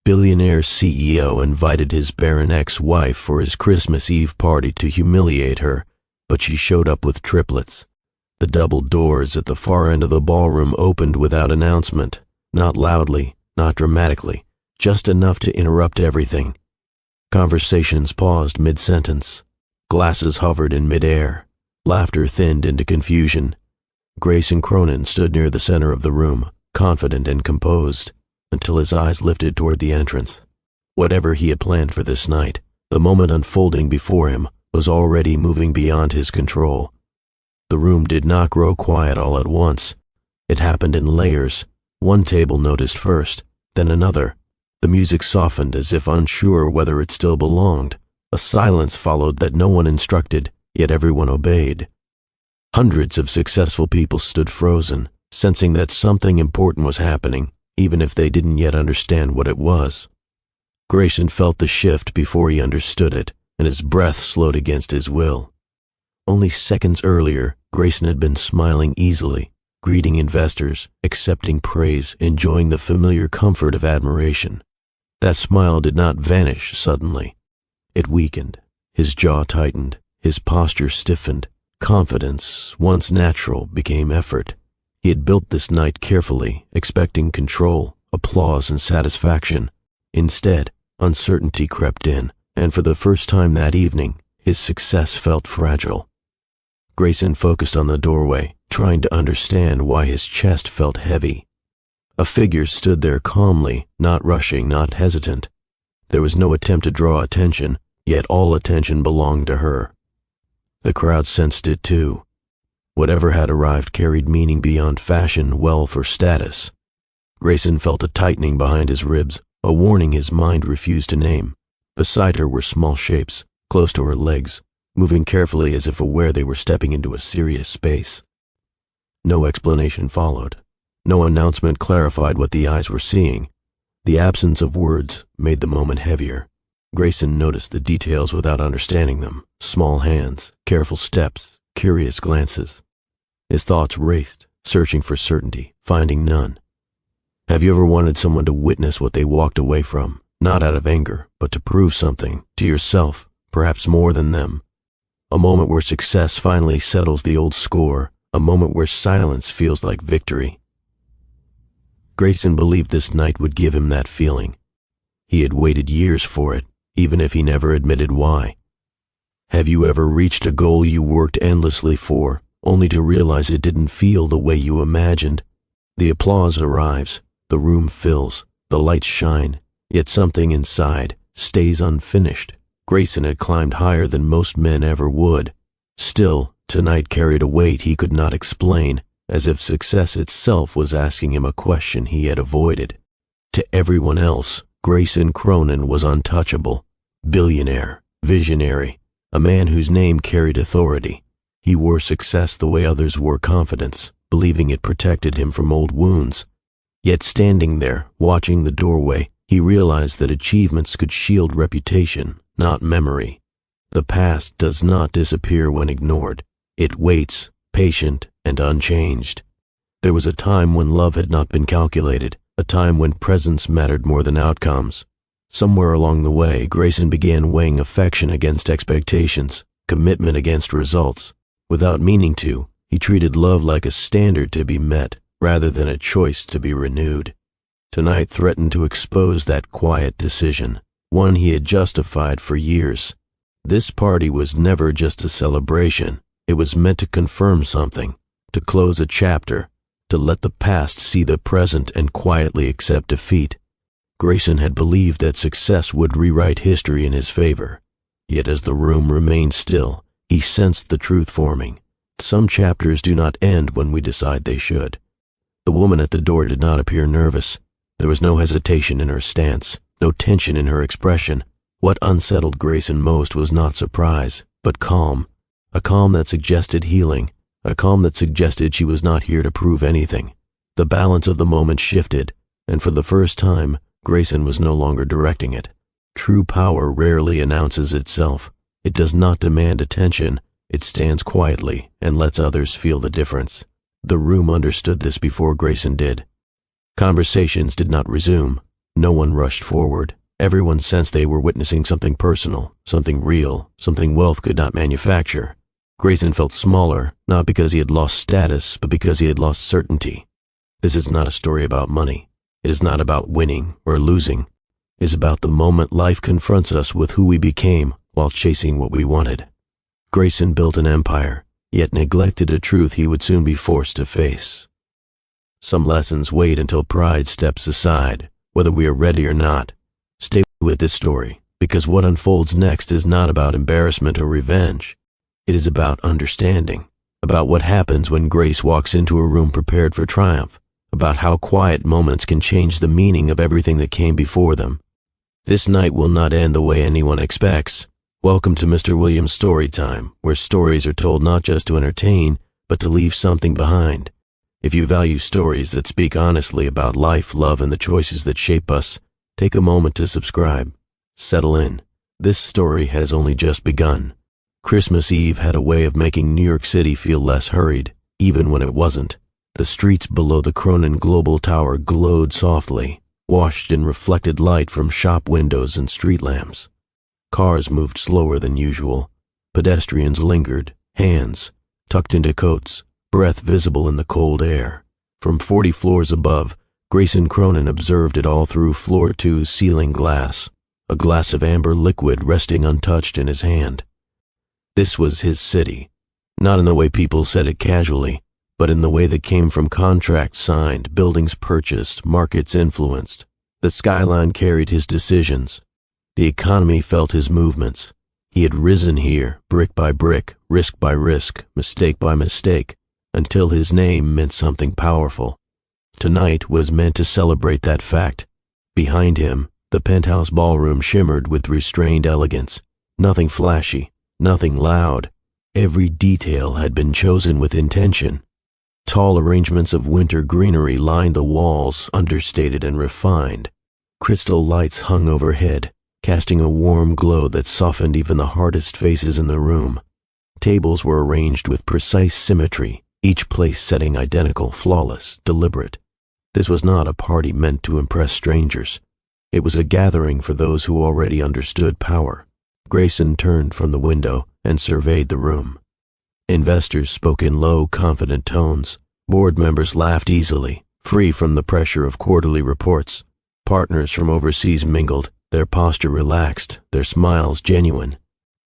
Billionaire CEO invited his Barren ex-wife for his Christmas Eve party to humiliate her, but she showed up with triplets. The double doors at the far end of the ballroom opened without announcement, not loudly, not dramatically, just enough to interrupt everything. Conversations paused mid-sentence. Glasses hovered in mid-air. Laughter thinned into confusion. Grayson Cronin stood near the center of the room, confident and composed, until his eyes lifted toward the entrance. Whatever he had planned for this night, the moment unfolding before him was already moving beyond his control. The room did not grow quiet all at once. It happened in layers. One table noticed first, then another. The music softened as if unsure whether it still belonged. A silence followed that no one instructed, yet everyone obeyed. Hundreds of successful people stood frozen, sensing that something important was happening, even if they didn't yet understand what it was. Grayson felt the shift before he understood it, and his breath slowed against his will. Only seconds earlier, Grayson had been smiling easily, greeting investors, accepting praise, enjoying the familiar comfort of admiration. That smile did not vanish suddenly. It weakened. His jaw tightened. His posture stiffened. Confidence, once natural, became effort. He had built this night carefully, expecting control, applause, and satisfaction. Instead, uncertainty crept in, and for the first time that evening, his success felt fragile. Grayson focused on the doorway, trying to understand why his chest felt heavy. A figure stood there calmly, not rushing, not hesitant. There was no attempt to draw attention, yet all attention belonged to her. The crowd sensed it too. Whatever had arrived carried meaning beyond fashion, wealth, or status. Grayson felt a tightening behind his ribs, a warning his mind refused to name. Beside her were small shapes, close to her legs, moving carefully as if aware they were stepping into a serious space. No explanation followed. No announcement clarified what the eyes were seeing. The absence of words made the moment heavier. Grayson noticed the details without understanding them. Small hands, careful steps, curious glances. His thoughts raced, searching for certainty, finding none. Have you ever wanted someone to witness what they walked away from, not out of anger, but to prove something, to yourself, perhaps more than them? A moment where success finally settles the old score, a moment where silence feels like victory. Grayson believed this night would give him that feeling. He had waited years for it, even if he never admitted why. Have you ever reached a goal you worked endlessly for, only to realize it didn't feel the way you imagined? The applause arrives, the room fills, the lights shine, yet something inside stays unfinished. Grayson had climbed higher than most men ever would. Still, tonight carried a weight he could not explain, as if success itself was asking him a question he had avoided. To everyone else, Grayson Cronin was untouchable, billionaire, visionary, a man whose name carried authority. He wore success the way others wore confidence, believing it protected him from old wounds. Yet standing there, watching the doorway, he realized that achievements could shield reputation, not memory. The past does not disappear when ignored. It waits, patient and unchanged. There was a time when love had not been calculated, a time when presence mattered more than outcomes. Somewhere along the way, Grayson began weighing affection against expectations, commitment against results. Without meaning to, he treated love like a standard to be met, rather than a choice to be renewed. Tonight threatened to expose that quiet decision, one he had justified for years. This party was never just a celebration. It was meant to confirm something, to close a chapter, to let the past see the present and quietly accept defeat. Grayson had believed that success would rewrite history in his favor. Yet as the room remained still, he sensed the truth forming. Some chapters do not end when we decide they should. The woman at the door did not appear nervous. There was no hesitation in her stance, no tension in her expression. What unsettled Grayson most was not surprise, but calm. A calm that suggested healing, a calm that suggested she was not here to prove anything. The balance of the moment shifted, and for the first time, Grayson was no longer directing it. True power rarely announces itself. It does not demand attention. It stands quietly and lets others feel the difference. The room understood this before Grayson did. Conversations did not resume. No one rushed forward. Everyone sensed they were witnessing something personal, something real, something wealth could not manufacture. Grayson felt smaller, not because he had lost status, but because he had lost certainty. This is not a story about money. It is not about winning or losing. It is about the moment life confronts us with who we became while chasing what we wanted. Grayson built an empire, yet neglected a truth he would soon be forced to face. Some lessons wait until pride steps aside, whether we are ready or not. Stay with this story, because what unfolds next is not about embarrassment or revenge. It is about understanding, about what happens when Grace walks into a room prepared for triumph, about how quiet moments can change the meaning of everything that came before them. This night will not end the way anyone expects. Welcome to Mr. Williams' Story Time, where stories are told not just to entertain, but to leave something behind. If you value stories that speak honestly about life, love, and the choices that shape us, take a moment to subscribe. Settle in. This story has only just begun. Christmas Eve had a way of making New York City feel less hurried, even when it wasn't. The streets below the Cronin Global Tower glowed softly, washed in reflected light from shop windows and street lamps. Cars moved slower than usual. Pedestrians lingered, hands tucked into coats, breath visible in the cold air. From 40 floors above, Grayson Cronin observed it all through floor 2's ceiling glass, a glass of amber liquid resting untouched in his hand. This was his city, not in the way people said it casually, but in the way that came from contracts signed, buildings purchased, markets influenced. The skyline carried his decisions. The economy felt his movements. He had risen here, brick by brick, risk by risk, mistake by mistake, until his name meant something powerful. Tonight was meant to celebrate that fact. Behind him, the penthouse ballroom shimmered with restrained elegance. Nothing flashy, nothing loud. Every detail had been chosen with intention. Tall arrangements of winter greenery lined the walls, understated and refined. Crystal lights hung overhead, casting a warm glow that softened even the hardest faces in the room. Tables were arranged with precise symmetry, each place setting identical, flawless, deliberate. This was not a party meant to impress strangers. It was a gathering for those who already understood power. Grayson turned from the window and surveyed the room. Investors spoke in low, confident tones. Board members laughed easily, free from the pressure of quarterly reports. Partners from overseas mingled, their posture relaxed, their smiles genuine.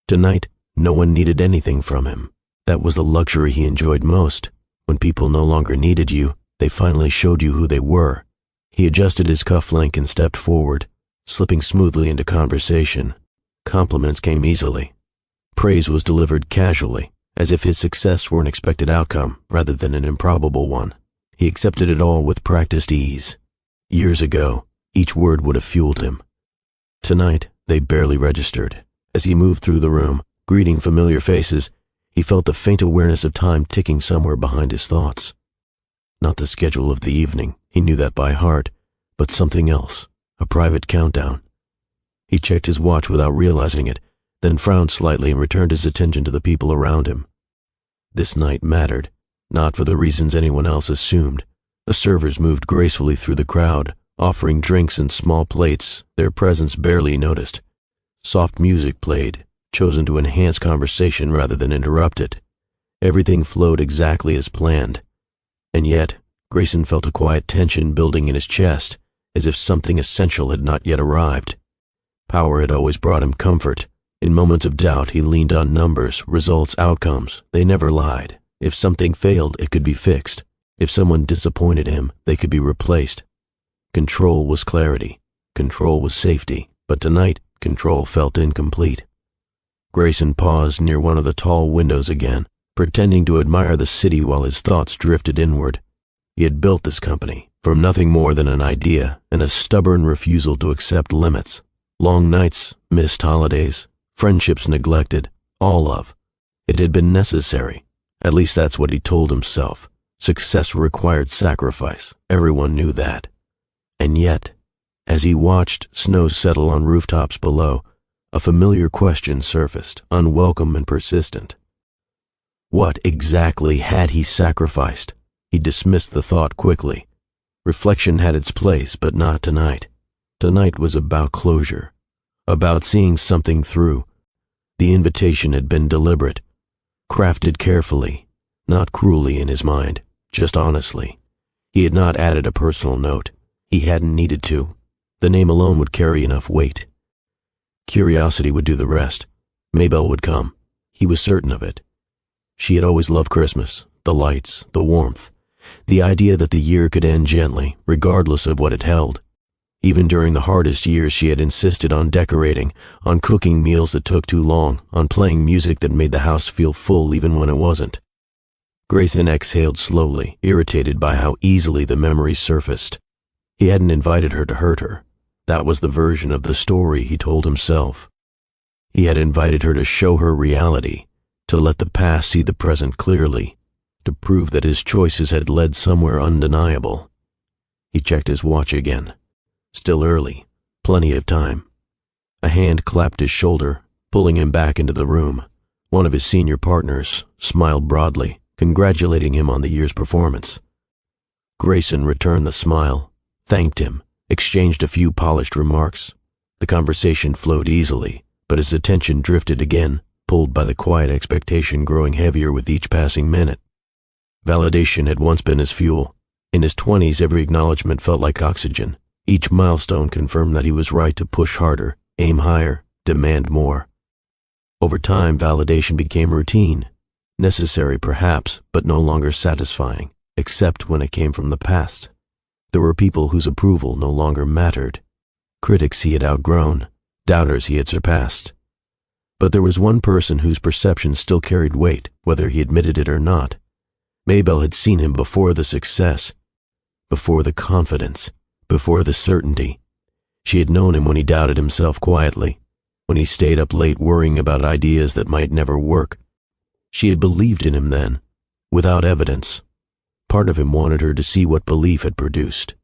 Tonight, no one needed anything from him. That was the luxury he enjoyed most. When people no longer needed you, they finally showed you who they were. He adjusted his cufflink and stepped forward, slipping smoothly into conversation. Compliments came easily. Praise was delivered casually, as if his success were an expected outcome rather than an improbable one. He accepted it all with practiced ease. Years ago, each word would have fueled him. Tonight, they barely registered. As he moved through the room, greeting familiar faces, he felt the faint awareness of time ticking somewhere behind his thoughts. Not the schedule of the evening, he knew that by heart, but something else, a private countdown. He checked his watch without realizing it, then frowned slightly and returned his attention to the people around him. This night mattered, not for the reasons anyone else assumed. The servers moved gracefully through the crowd, offering drinks in small plates, their presence barely noticed. Soft music played, chosen to enhance conversation rather than interrupt it. Everything flowed exactly as planned. And yet, Grayson felt a quiet tension building in his chest, as if something essential had not yet arrived. Power had always brought him comfort. In moments of doubt, he leaned on numbers, results, outcomes. They never lied. If something failed, it could be fixed. If someone disappointed him, they could be replaced. Control was clarity. Control was safety. But tonight, control felt incomplete. Grayson paused near one of the tall windows again, pretending to admire the city while his thoughts drifted inward. He had built this company from nothing more than an idea and a stubborn refusal to accept limits. Long nights, missed holidays, friendships neglected, all of. It had been necessary. At least that's what he told himself. Success required sacrifice. Everyone knew that. And yet, as he watched snow settle on rooftops below, a familiar question surfaced, unwelcome and persistent. What exactly had he sacrificed? He dismissed the thought quickly. Reflection had its place, but not tonight. Tonight was about closure, about seeing something through. The invitation had been deliberate, crafted carefully, not cruelly in his mind, just honestly. He had not added a personal note. He hadn't needed to. The name alone would carry enough weight. Curiosity would do the rest. Maybelle would come. He was certain of it. She had always loved Christmas, the lights, the warmth, the idea that the year could end gently, regardless of what it held. Even during the hardest years, she had insisted on decorating, on cooking meals that took too long, on playing music that made the house feel full even when it wasn't. Grayson exhaled slowly, irritated by how easily the memories surfaced. He hadn't invited her to hurt her. That was the version of the story he told himself. He had invited her to show her reality, to let the past see the present clearly, to prove that his choices had led somewhere undeniable. He checked his watch again. Still early, plenty of time. A hand clapped his shoulder, pulling him back into the room. One of his senior partners smiled broadly, congratulating him on the year's performance. Grayson returned the smile, thanked him, exchanged a few polished remarks. The conversation flowed easily, but his attention drifted again, pulled by the quiet expectation growing heavier with each passing minute. Validation had once been his fuel. In his 20s, every acknowledgement felt like oxygen. Each milestone confirmed that he was right to push harder, aim higher, demand more. Over time, validation became routine. Necessary perhaps, but no longer satisfying, except when it came from the past. There were people whose approval no longer mattered. Critics he had outgrown, doubters he had surpassed. But there was one person whose perception still carried weight, whether he admitted it or not. Maybelle had seen him before the success, before the confidence, before the certainty. She had known him when he doubted himself quietly, when he stayed up late worrying about ideas that might never work. She had believed in him then, without evidence. Part of him wanted her to see what belief had produced.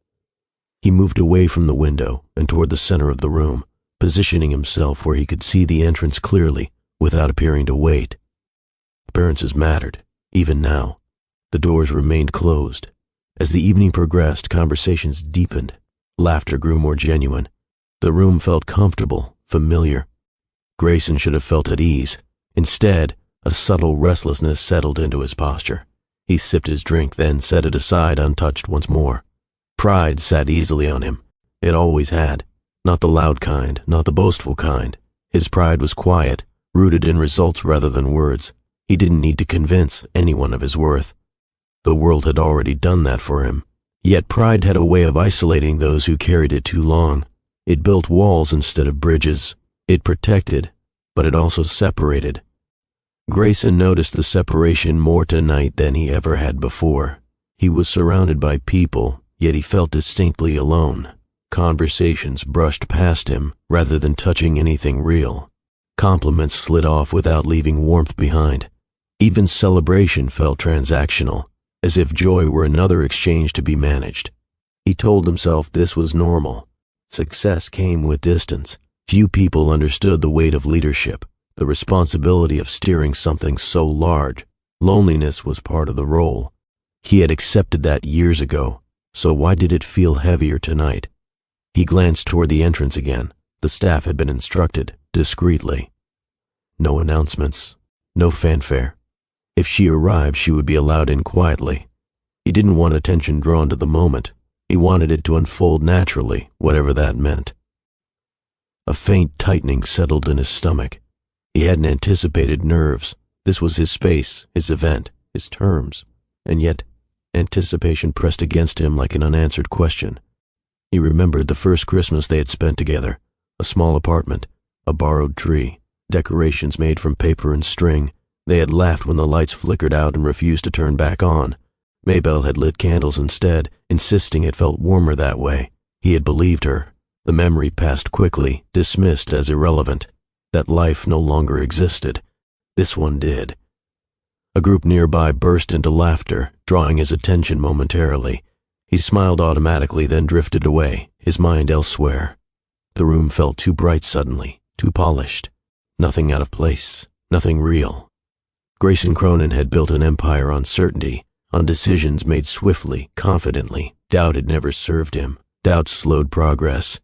He moved away from the window and toward the center of the room, positioning himself where he could see the entrance clearly without appearing to wait. Appearances mattered, even now. The doors remained closed. As the evening progressed, conversations deepened. Laughter grew more genuine. The room felt comfortable, familiar. Grayson should have felt at ease. Instead, a subtle restlessness settled into his posture. He sipped his drink, then set it aside untouched once more. Pride sat easily on him. It always had. Not the loud kind, not the boastful kind. His pride was quiet, rooted in results rather than words. He didn't need to convince anyone of his worth. The world had already done that for him. Yet pride had a way of isolating those who carried it too long. It built walls instead of bridges. It protected, but it also separated. Grayson noticed the separation more tonight than he ever had before. He was surrounded by people, yet he felt distinctly alone. Conversations brushed past him rather than touching anything real. Compliments slid off without leaving warmth behind. Even celebration felt transactional, as if joy were another exchange to be managed. He told himself this was normal. Success came with distance. Few people understood the weight of leadership, the responsibility of steering something so large. Loneliness was part of the role. He had accepted that years ago, so why did it feel heavier tonight? He glanced toward the entrance again. The staff had been instructed, discreetly. No announcements, no fanfare. If she arrived, she would be allowed in quietly. He didn't want attention drawn to the moment. He wanted it to unfold naturally, whatever that meant. A faint tightening settled in his stomach. He hadn't anticipated nerves. This was his space, his event, his terms. And yet, anticipation pressed against him like an unanswered question. He remembered the first Christmas they had spent together. A small apartment, a borrowed tree, decorations made from paper and string. They had laughed when the lights flickered out and refused to turn back on. Maybelle had lit candles instead, insisting it felt warmer that way. He had believed her. The memory passed quickly, dismissed as irrelevant. That life no longer existed. This one did. A group nearby burst into laughter, drawing his attention momentarily. He smiled automatically, then drifted away, his mind elsewhere. The room felt too bright suddenly, too polished. Nothing out of place, nothing real. Grayson Cronin had built an empire on certainty, on decisions made swiftly, confidently. Doubt had never served him. Doubt slowed progress.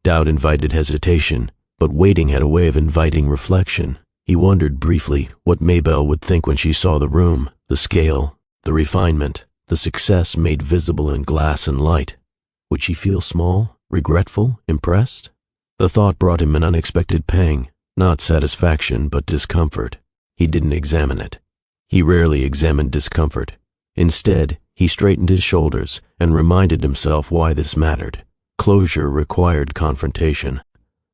Doubt invited hesitation, but waiting had a way of inviting reflection. He wondered briefly what Maybelle would think when she saw the room, the scale, the refinement, the success made visible in glass and light. Would she feel small, regretful, impressed? The thought brought him an unexpected pang, not satisfaction but discomfort. He didn't examine it. He rarely examined discomfort. Instead, he straightened his shoulders and reminded himself why this mattered. Closure required confrontation.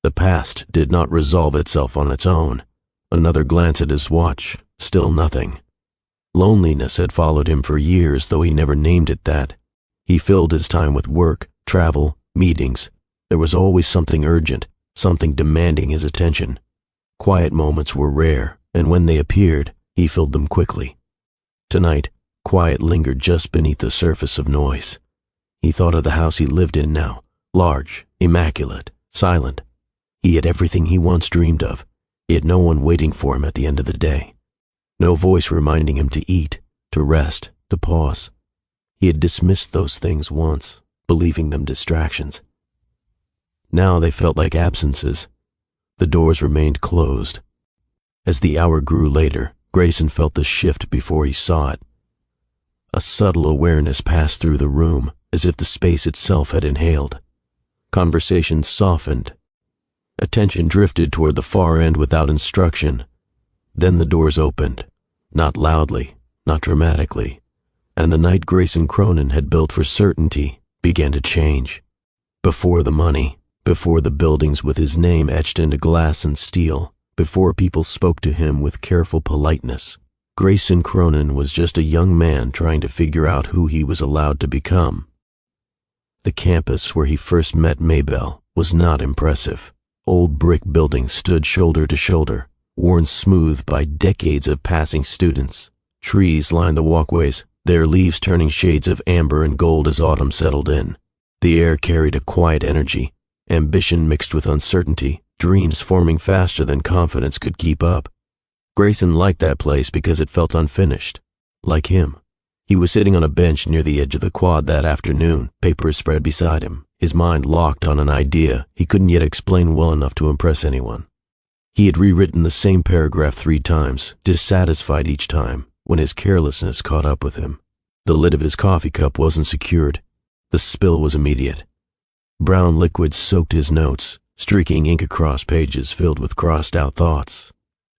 The past did not resolve itself on its own. Another glance at his watch, still nothing. Loneliness had followed him for years, though he never named it that. He filled his time with work, travel, meetings. There was always something urgent, something demanding his attention. Quiet moments were rare, and when they appeared, he filled them quickly. Tonight, quiet lingered just beneath the surface of noise. He thought of the house he lived in now, large, immaculate, silent. He had everything he once dreamed of. He had no one waiting for him at the end of the day. No voice reminding him to eat, to rest, to pause. He had dismissed those things once, believing them distractions. Now they felt like absences. The doors remained closed. As the hour grew later, Grayson felt the shift before he saw it. A subtle awareness passed through the room, as if the space itself had inhaled. Conversation softened. Attention drifted toward the far end without instruction. Then the doors opened, not loudly, not dramatically, and the night Grayson Cronin had built for certainty began to change. Before the money, before the buildings with his name etched into glass and steel, before people spoke to him with careful politeness, Grayson Cronin was just a young man trying to figure out who he was allowed to become. The campus where he first met Maybelle was not impressive. Old brick buildings stood shoulder to shoulder, worn smooth by decades of passing students. Trees lined the walkways, their leaves turning shades of amber and gold as autumn settled in. The air carried a quiet energy, ambition mixed with uncertainty, dreams forming faster than confidence could keep up. Grayson liked that place because it felt unfinished, like him. He was sitting on a bench near the edge of the quad that afternoon, papers spread beside him, his mind locked on an idea he couldn't yet explain well enough to impress anyone. He had rewritten the same paragraph 3 times, dissatisfied each time, when his carelessness caught up with him. The lid of his coffee cup wasn't secured. The spill was immediate. Brown liquid soaked his notes, streaking ink across pages filled with crossed-out thoughts.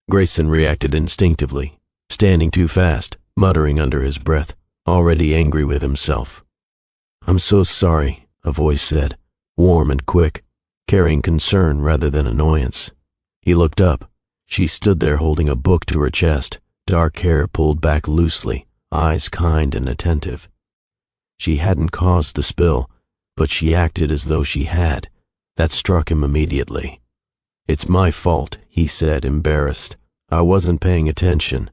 Grayson reacted instinctively, standing too fast, muttering under his breath, already angry with himself. "I'm so sorry," a voice said, warm and quick, carrying concern rather than annoyance. He looked up. She stood there holding a book to her chest, dark hair pulled back loosely, eyes kind and attentive. She hadn't caused the spill, but she acted as though she had. That struck him immediately. "It's my fault," he said, embarrassed. "I wasn't paying attention."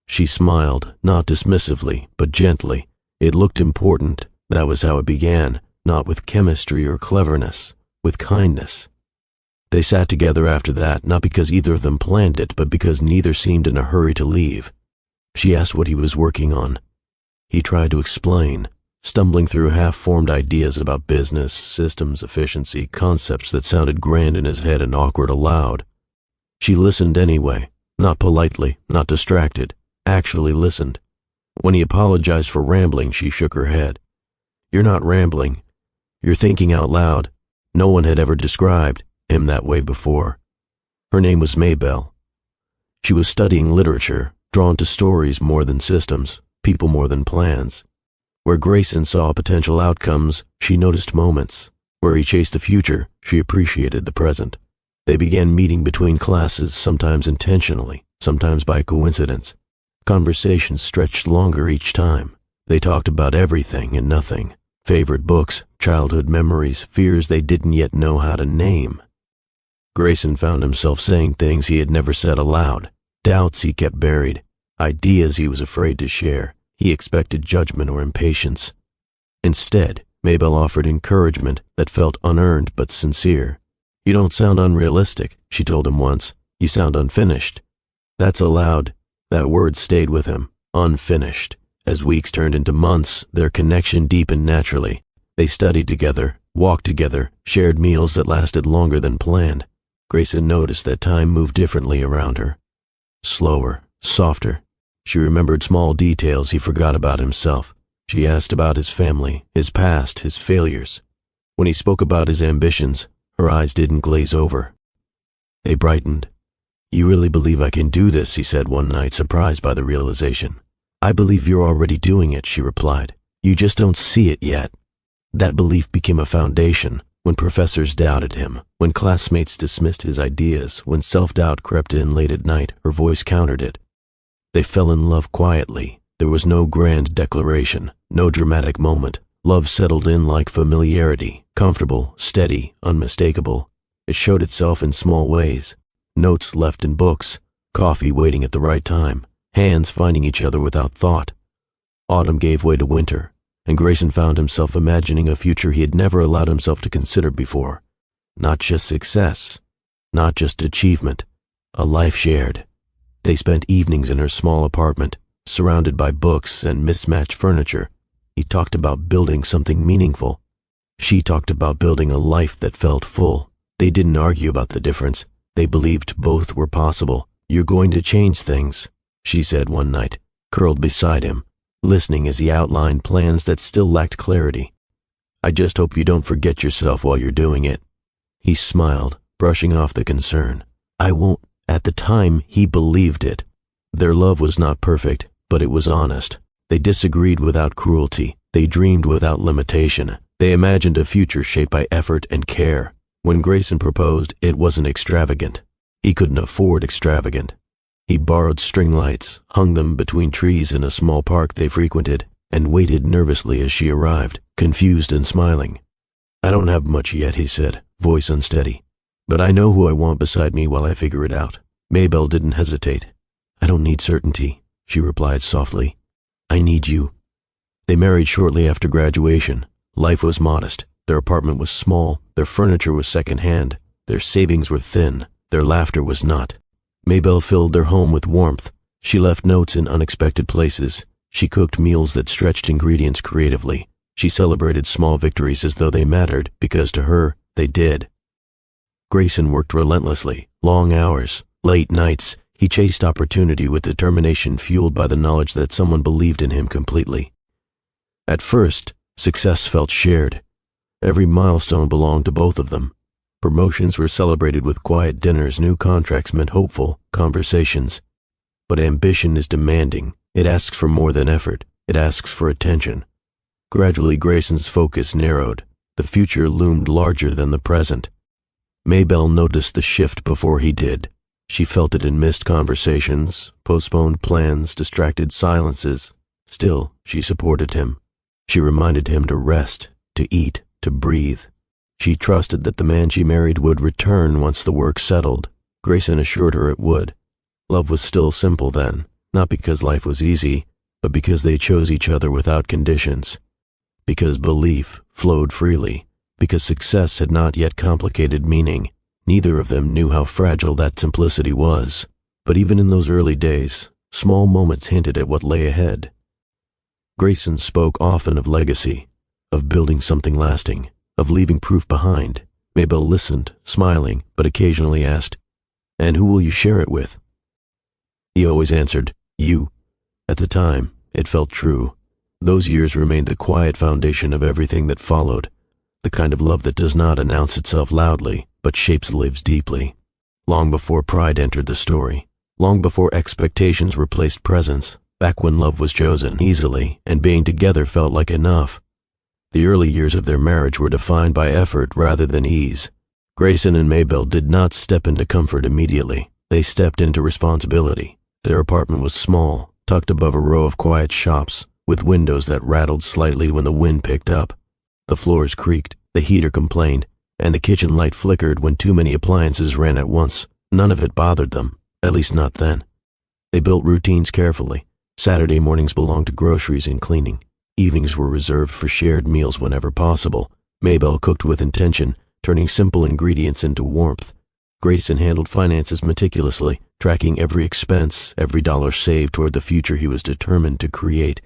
She smiled, not dismissively, but gently. It looked important. That was how it began, not with chemistry or cleverness, with kindness. They sat together after that, not because either of them planned it, but because neither seemed in a hurry to leave. She asked what he was working on. He tried to explain, stumbling through half-formed ideas about business, systems, efficiency, concepts that sounded grand in his head and awkward aloud. She listened anyway, not politely, not distracted, actually listened. When he apologized for rambling, she shook her head. "You're not rambling. You're thinking out loud." No one had ever described him that way before. Her name was Maybelle. She was studying literature, drawn to stories more than systems, people more than plans. Where Grayson saw potential outcomes, she noticed moments. Where he chased the future, she appreciated the present. They began meeting between classes, sometimes intentionally, sometimes by coincidence. Conversations stretched longer each time. They talked about everything and nothing. Favorite books, childhood memories, fears they didn't yet know how to name. Grayson found himself saying things he had never said aloud, doubts he kept buried, ideas he was afraid to share. He expected judgment or impatience. Instead, Maybelle offered encouragement that felt unearned but sincere. "You don't sound unrealistic," she told him once. "You sound unfinished." That's allowed. That word stayed with him, unfinished. As weeks turned into months, their connection deepened naturally. They studied together, walked together, shared meals that lasted longer than planned. Grayson noticed that time moved differently around her. Slower, softer. She remembered small details he forgot about himself. She asked about his family, his past, his failures. When he spoke about his ambitions, her eyes didn't glaze over. They brightened. "You really believe I can do this?" he said one night, surprised by the realization. "I believe you're already doing it," she replied. "You just don't see it yet." That belief became a foundation. When professors doubted him, when classmates dismissed his ideas, when self-doubt crept in late at night, her voice countered it. They fell in love quietly. There was no grand declaration, no dramatic moment. Love settled in like familiarity, comfortable, steady, unmistakable. It showed itself in small ways. Notes left in books, coffee waiting at the right time, hands finding each other without thought. Autumn gave way to winter, and Grayson found himself imagining a future he had never allowed himself to consider before. Not just success, not just achievement, a life shared. They spent evenings in her small apartment, surrounded by books and mismatched furniture. He talked about building something meaningful. She talked about building a life that felt full. They didn't argue about the difference. They believed both were possible. "You're going to change things," she said one night, curled beside him, listening as he outlined plans that still lacked clarity. "I just hope you don't forget yourself while you're doing it." He smiled, brushing off the concern. "I won't." At the time, he believed it. Their love was not perfect, but it was honest. They disagreed without cruelty. They dreamed without limitation. They imagined a future shaped by effort and care. When Grayson proposed, it wasn't extravagant. He couldn't afford extravagant. He borrowed string lights, hung them between trees in a small park they frequented, and waited nervously as she arrived, confused and smiling. "I don't have much yet," he said, voice unsteady. "But I know who I want beside me while I figure it out." Maybelle didn't hesitate. "I don't need certainty," she replied softly. "I need you." They married shortly after graduation. Life was modest. Their apartment was small. Their furniture was second-hand. Their savings were thin. Their laughter was not. Maybelle filled their home with warmth. She left notes in unexpected places. She cooked meals that stretched ingredients creatively. She celebrated small victories as though they mattered, because to her, they did. Grayson worked relentlessly, long hours, late nights. He chased opportunity with determination fueled by the knowledge that someone believed in him completely. At first, success felt shared. Every milestone belonged to both of them. Promotions were celebrated with quiet dinners, new contracts meant hopeful conversations. But ambition is demanding. It asks for more than effort. It asks for attention. Gradually, Grayson's focus narrowed. The future loomed larger than the present. Maybelle noticed the shift before he did. She felt it in missed conversations, postponed plans, distracted silences. Still, she supported him. She reminded him to rest, to eat, to breathe. She trusted that the man she married would return once the work settled. Grayson assured her it would. Love was still simple then, not because life was easy, but because they chose each other without conditions. Because belief flowed freely. Because success had not yet complicated meaning. Neither of them knew how fragile that simplicity was. But even in those early days, small moments hinted at what lay ahead. Grayson spoke often of legacy, of building something lasting, of leaving proof behind. Maybelle listened, smiling, but occasionally asked, "And who will you share it with?" He always answered, "You." At the time, it felt true. Those years remained the quiet foundation of everything that followed, the kind of love that does not announce itself loudly, but shapes lives deeply. Long before pride entered the story, long before expectations replaced presence, back when love was chosen easily and being together felt like enough. The early years of their marriage were defined by effort rather than ease. Grayson and Maybelle did not step into comfort immediately. They stepped into responsibility. Their apartment was small, tucked above a row of quiet shops, with windows that rattled slightly when the wind picked up. The floors creaked, the heater complained, and the kitchen light flickered when too many appliances ran at once. None of it bothered them, at least not then. They built routines carefully. Saturday mornings belonged to groceries and cleaning. Evenings were reserved for shared meals whenever possible. Maybelle cooked with intention, turning simple ingredients into warmth. Grayson handled finances meticulously, tracking every expense, every dollar saved toward the future he was determined to create.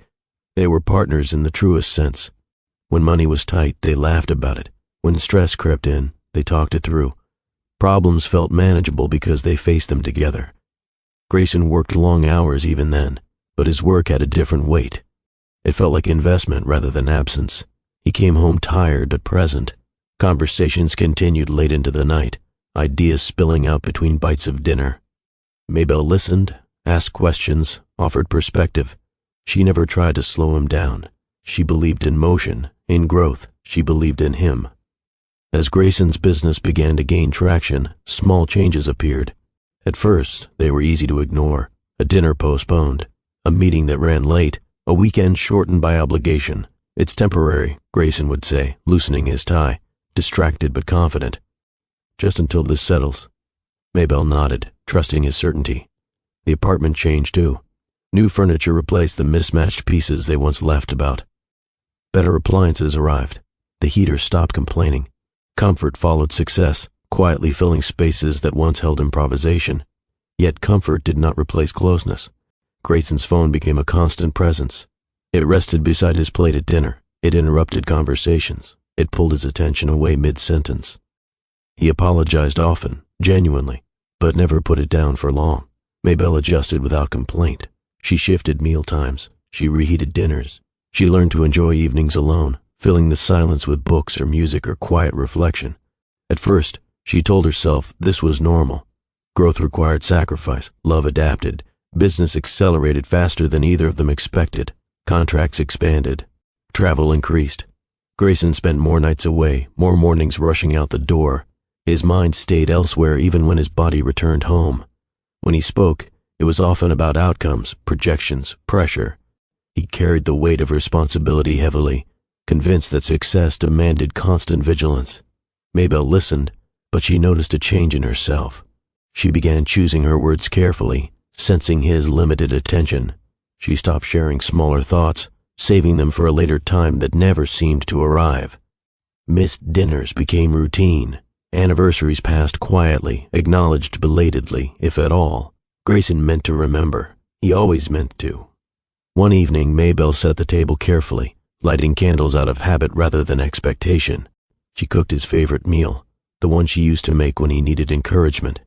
They were partners in the truest sense. When money was tight, they laughed about it. When stress crept in, they talked it through. Problems felt manageable because they faced them together. Grayson worked long hours even then, but his work had a different weight. It felt like investment rather than absence. He came home tired but present. Conversations continued late into the night, ideas spilling out between bites of dinner. Maybelle listened, asked questions, offered perspective. She never tried to slow him down. She believed in motion, in growth. She believed in him. As Grayson's business began to gain traction, small changes appeared. At first, they were easy to ignore. A dinner postponed, a meeting that ran late, a weekend shortened by obligation. It's temporary, Grayson would say, loosening his tie, distracted but confident. Just until this settles. Maybelle nodded, trusting his certainty. The apartment changed too. New furniture replaced the mismatched pieces they once laughed about. Better appliances arrived. The heater stopped complaining. Comfort followed success, quietly filling spaces that once held improvisation. Yet comfort did not replace closeness. Grayson's phone became a constant presence. It rested beside his plate at dinner. It interrupted conversations. It pulled his attention away mid-sentence. He apologized often, genuinely, but never put it down for long. Maybelle adjusted without complaint. She shifted meal times. She reheated dinners. She learned to enjoy evenings alone, filling the silence with books or music or quiet reflection. At first, she told herself this was normal. Growth required sacrifice, love adapted, business accelerated faster than either of them expected, contracts expanded, travel increased. Grayson spent more nights away, more mornings rushing out the door. His mind stayed elsewhere even when his body returned home. When he spoke, it was often about outcomes, projections, pressure. He carried the weight of responsibility heavily, convinced that success demanded constant vigilance. Maybelle listened, but she noticed a change in herself. She began choosing her words carefully, sensing his limited attention. She stopped sharing smaller thoughts, saving them for a later time that never seemed to arrive. Missed dinners became routine. Anniversaries passed quietly, acknowledged belatedly, if at all. Grayson meant to remember. He always meant to. One evening, Maybelle set the table carefully, lighting candles out of habit rather than expectation. She cooked his favorite meal, the one she used to make when he needed encouragement.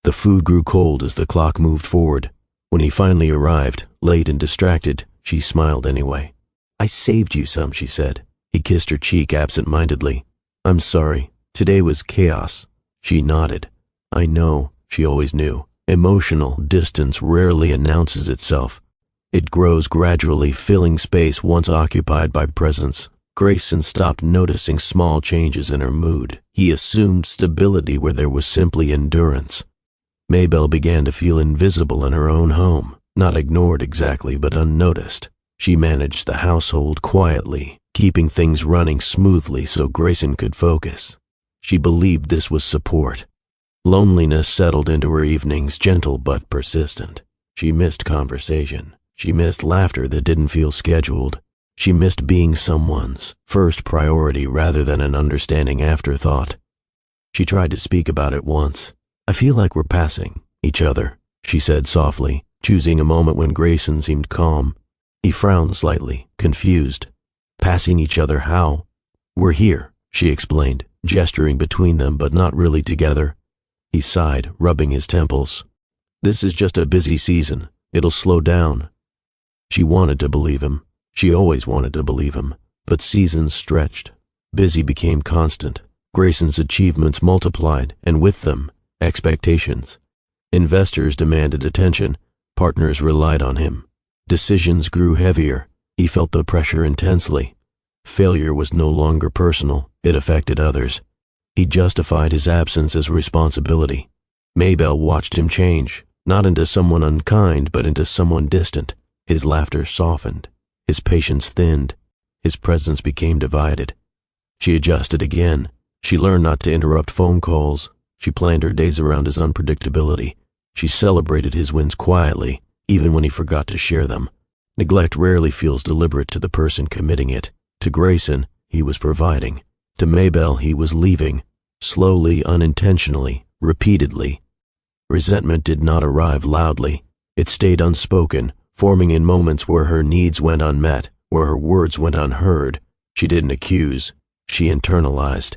The food grew cold as the clock moved forward. When he finally arrived, late and distracted, she smiled anyway. "I saved you some," she said. He kissed her cheek absent-mindedly. "I'm sorry. Today was chaos." She nodded. "I know," she always knew. Emotional distance rarely announces itself. It grows gradually, filling space once occupied by presence. Grayson stopped noticing small changes in her mood. He assumed stability where there was simply endurance. Maybelle began to feel invisible in her own home, not ignored exactly, but unnoticed. She managed the household quietly, keeping things running smoothly so Grayson could focus. She believed this was support. Loneliness settled into her evenings, gentle but persistent. She missed conversation. She missed laughter that didn't feel scheduled. She missed being someone's first priority rather than an understanding afterthought. She tried to speak about it once. "I feel like we're passing each other," she said softly, choosing a moment when Grayson seemed calm. He frowned slightly, confused. "Passing each other how?" "We're here," she explained, gesturing between them but not really together. He sighed, rubbing his temples. "This is just a busy season. It'll slow down." She wanted to believe him. She always wanted to believe him. But seasons stretched. Busy became constant. Grayson's achievements multiplied, and with them, expectations. Investors demanded attention. Partners relied on him. Decisions grew heavier. He felt the pressure intensely. Failure was no longer personal. It affected others. He justified his absence as responsibility. Maybelle watched him change, not into someone unkind, but into someone distant. His laughter softened. His patience thinned. His presence became divided. She adjusted again. She learned not to interrupt phone calls. She planned her days around his unpredictability. She celebrated his wins quietly, even when he forgot to share them. Neglect rarely feels deliberate to the person committing it. To Grayson, he was providing. To Maybelle, he was leaving. Slowly, unintentionally, repeatedly. Resentment did not arrive loudly. It stayed unspoken, forming in moments where her needs went unmet, where her words went unheard. She didn't accuse. She internalized.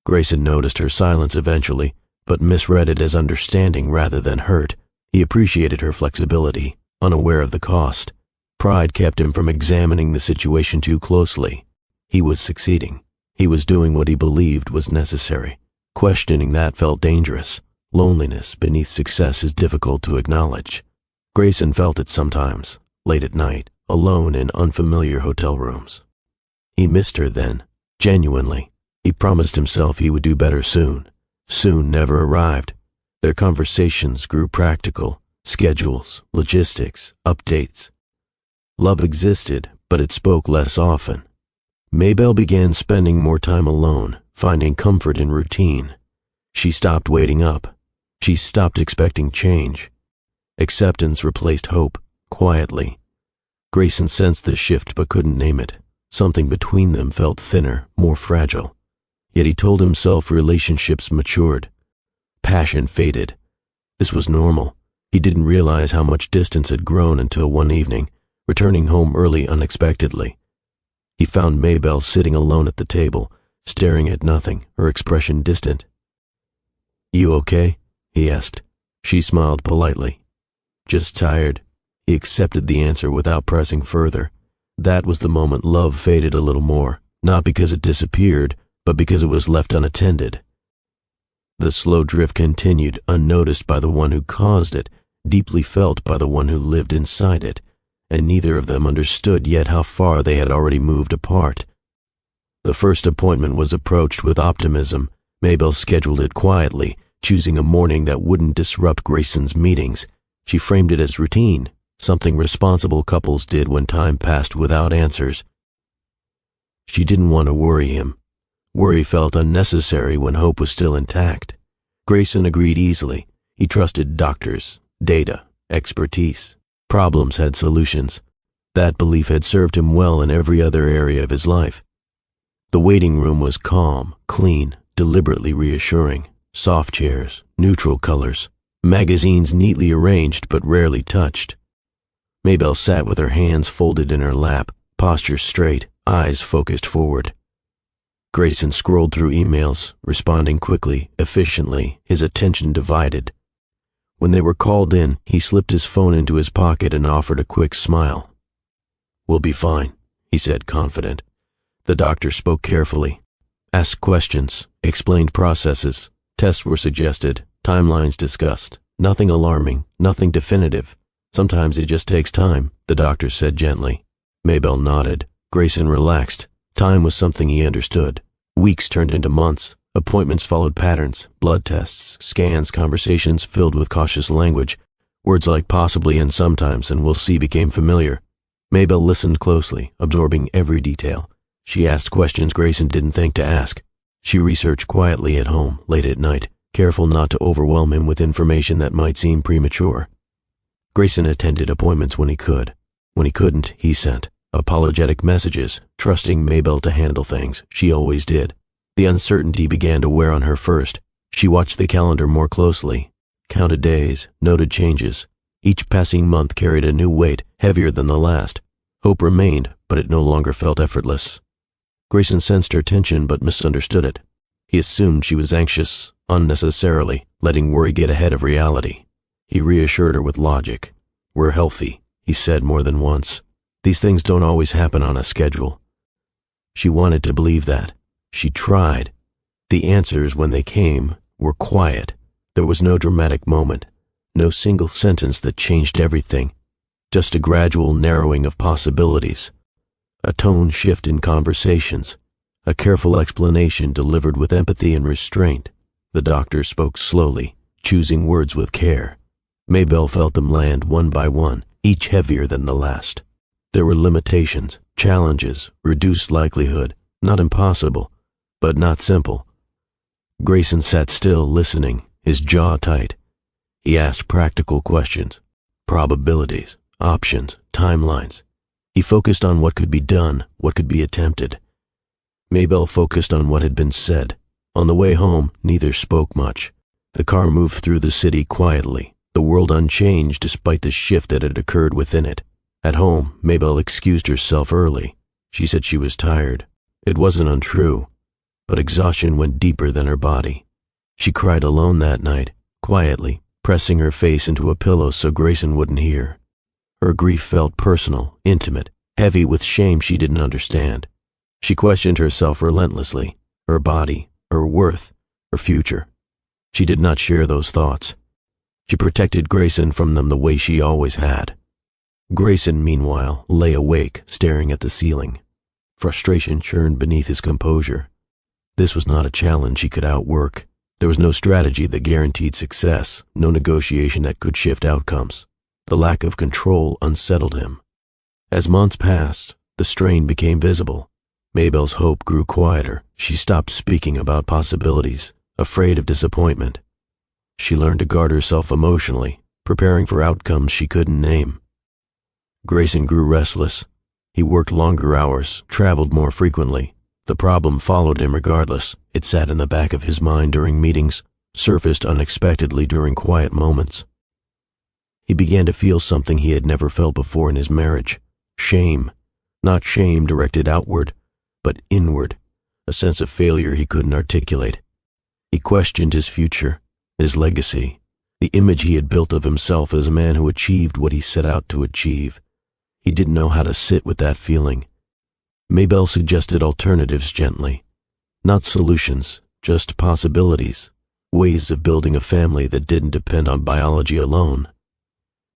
Grayson noticed her silence eventually, but misread it as understanding rather than hurt. He appreciated her flexibility, unaware of the cost. Pride kept him from examining the situation too closely. He was succeeding. He was doing what he believed was necessary. Questioning that felt dangerous. Loneliness beneath success is difficult to acknowledge. Grayson felt it sometimes, late at night, alone in unfamiliar hotel rooms. He missed her then, genuinely. He promised himself he would do better soon. Soon never arrived. Their conversations grew practical, schedules, logistics, updates. Love existed, but it spoke less often. Maybelle began spending more time alone, finding comfort in routine. She stopped waiting up. She stopped expecting change. Acceptance replaced hope, quietly. Grayson sensed the shift but couldn't name it. Something between them felt thinner, more fragile. Yet he told himself relationships matured. Passion faded. This was normal. He didn't realize how much distance had grown until one evening, returning home early unexpectedly. He found Maybelle sitting alone at the table, staring at nothing, her expression distant. "You okay?" he asked. She smiled politely. "Just tired." He accepted the answer without pressing further. That was the moment love faded a little more, not because it disappeared, but because it was left unattended. The slow drift continued, unnoticed by the one who caused it, deeply felt by the one who lived inside it, and neither of them understood yet how far they had already moved apart. The first appointment was approached with optimism. Maybelle scheduled it quietly, choosing a morning that wouldn't disrupt Grayson's meetings. She framed it as routine, something responsible couples did when time passed without answers. She didn't want to worry him. Worry felt unnecessary when hope was still intact. Grayson agreed easily. He trusted doctors, data, expertise. Problems had solutions. That belief had served him well in every other area of his life. The waiting room was calm, clean, deliberately reassuring. Soft chairs, neutral colors, magazines neatly arranged but rarely touched. Maybelle sat with her hands folded in her lap, posture straight, eyes focused forward. Grayson scrolled through emails, responding quickly, efficiently, his attention divided. When they were called in, he slipped his phone into his pocket and offered a quick smile. "We'll be fine," he said, confident. The doctor spoke carefully, asked questions, explained processes. Tests were suggested, timelines discussed. Nothing alarming, nothing definitive. "Sometimes it just takes time," the doctor said gently. Maybelle nodded. Grayson relaxed. Time was something he understood. Weeks turned into months. Appointments followed patterns, blood tests, scans, conversations filled with cautious language. Words like possibly and sometimes and we'll see became familiar. Maybelle listened closely, absorbing every detail. She asked questions Grayson didn't think to ask. She researched quietly at home, late at night, careful not to overwhelm him with information that might seem premature. Grayson attended appointments when he could. When he couldn't, he sent apologetic messages, trusting Maybelle to handle things. She always did. The uncertainty began to wear on her first. She watched the calendar more closely, counted days, noted changes. Each passing month carried a new weight, heavier than the last. Hope remained, but it no longer felt effortless. Grayson sensed her tension but misunderstood it. He assumed she was anxious, unnecessarily, letting worry get ahead of reality. He reassured her with logic. "We're healthy," he said more than once. "These things don't always happen on a schedule." She wanted to believe that. She tried. The answers, when they came, were quiet. There was no dramatic moment, no single sentence that changed everything, just a gradual narrowing of possibilities, a tone shift in conversations, a careful explanation delivered with empathy and restraint. The doctor spoke slowly, choosing words with care. Maybelle felt them land one by one, each heavier than the last. There were limitations, challenges, reduced likelihood, not impossible, but not simple. Grayson sat still, listening, his jaw tight. He asked practical questions, probabilities, options, timelines. He focused on what could be done, what could be attempted. Maybelle focused on what had been said. On the way home, neither spoke much. The car moved through the city quietly, the world unchanged despite the shift that had occurred within it. At home, Maybelle excused herself early. She said she was tired. It wasn't untrue. but exhaustion went deeper than her body. She cried alone that night, quietly, pressing her face into a pillow so Grayson wouldn't hear. Her grief felt personal, intimate, heavy with shame she didn't understand. She questioned herself relentlessly, her body, her worth, her future. She did not share those thoughts. She protected Grayson from them the way she always had. Grayson, meanwhile, lay awake, staring at the ceiling. Frustration churned beneath his composure. This was not a challenge he could outwork. There was no strategy that guaranteed success, no negotiation that could shift outcomes. The lack of control unsettled him. As months passed, the strain became visible. Mabel's hope grew quieter. She stopped speaking about possibilities, afraid of disappointment. She learned to guard herself emotionally, preparing for outcomes she couldn't name. Grayson grew restless. He worked longer hours, traveled more frequently. The problem followed him regardless. It sat in the back of his mind during meetings, surfaced unexpectedly during quiet moments. He began to feel something he had never felt before in his marriage. Shame. Not shame directed outward, but inward. A sense of failure he couldn't articulate. He questioned his future, his legacy, the image he had built of himself as a man who achieved what he set out to achieve. He didn't know how to sit with that feeling. Mabel suggested alternatives gently. Not solutions, just possibilities. Ways of building a family that didn't depend on biology alone.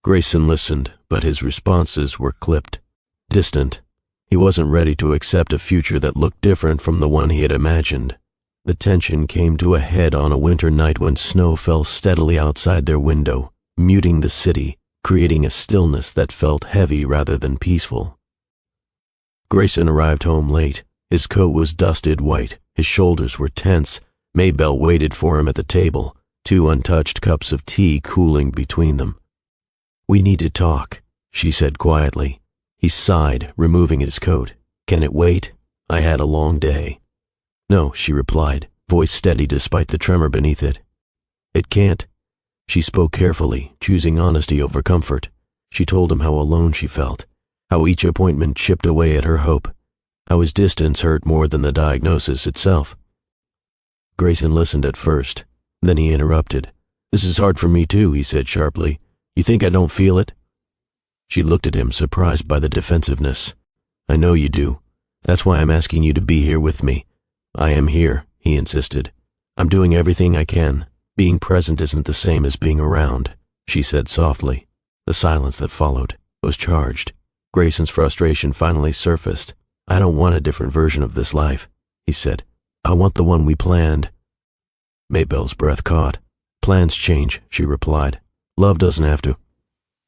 Grayson listened, but his responses were clipped, distant. He wasn't ready to accept a future that looked different from the one he had imagined. The tension came to a head on a winter night when snow fell steadily outside their window, muting the city, creating a stillness that felt heavy rather than peaceful. Grayson arrived home late. His coat was dusted white, his shoulders were tense. Mabel waited for him at the table, 2 untouched cups of tea cooling between them. "We need to talk," she said quietly. He sighed, removing his coat. "Can it wait? I had a long day." "No," she replied, voice steady despite the tremor beneath it. "It can't." She spoke carefully, choosing honesty over comfort. She told him how alone she felt, how each appointment chipped away at her hope, how his distance hurt more than the diagnosis itself. Grayson listened at first, then he interrupted. "This is hard for me too," he said sharply. "You think I don't feel it?" She looked at him, surprised by the defensiveness. "I know you do. That's why I'm asking you to be here with me." "I am here," he insisted. "I'm doing everything I can. Being present isn't the same as being around," she said softly. The silence that followed was charged. Grayson's frustration finally surfaced. "I don't want a different version of this life," he said. "I want the one we planned." Mabel's breath caught. "Plans change," she replied. "Love doesn't have to."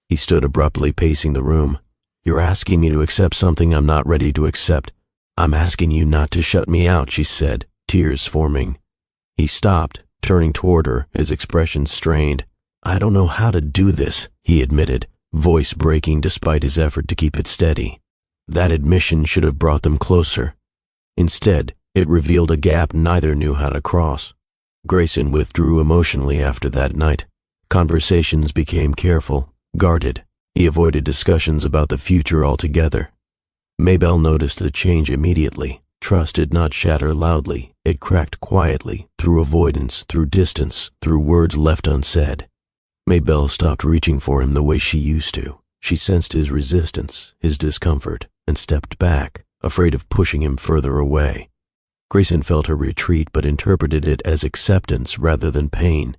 He stood abruptly, pacing the room. "You're asking me to accept something I'm not ready to accept." "I'm asking you not to shut me out," she said, tears forming. He stopped, turning toward her, his expression strained. "I don't know how to do this," he admitted, voice breaking despite his effort to keep it steady. That admission should have brought them closer. Instead, it revealed a gap neither knew how to cross. Grayson withdrew emotionally after that night. Conversations became careful, guarded. He avoided discussions about the future altogether. Mabel noticed the change immediately. Trust did not shatter loudly. It cracked quietly, through avoidance, through distance, through words left unsaid. Mabel stopped reaching for him the way she used to. She sensed his resistance, his discomfort, and stepped back, afraid of pushing him further away. Grayson felt her retreat but interpreted it as acceptance rather than pain.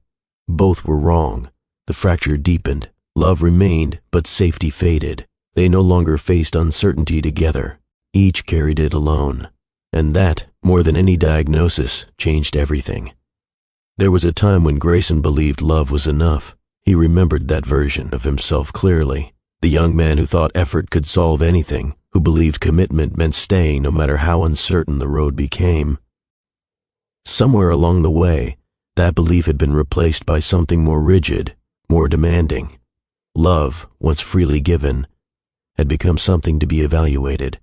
Both were wrong. The fracture deepened. Love remained, but safety faded. They no longer faced uncertainty together. Each carried it alone. And that, more than any diagnosis, changed everything. There was a time when Grayson believed love was enough. He remembered that version of himself clearly. The young man who thought effort could solve anything, who believed commitment meant staying no matter how uncertain the road became. Somewhere along the way, that belief had been replaced by something more rigid, more demanding. Love, once freely given, had become something to be evaluated,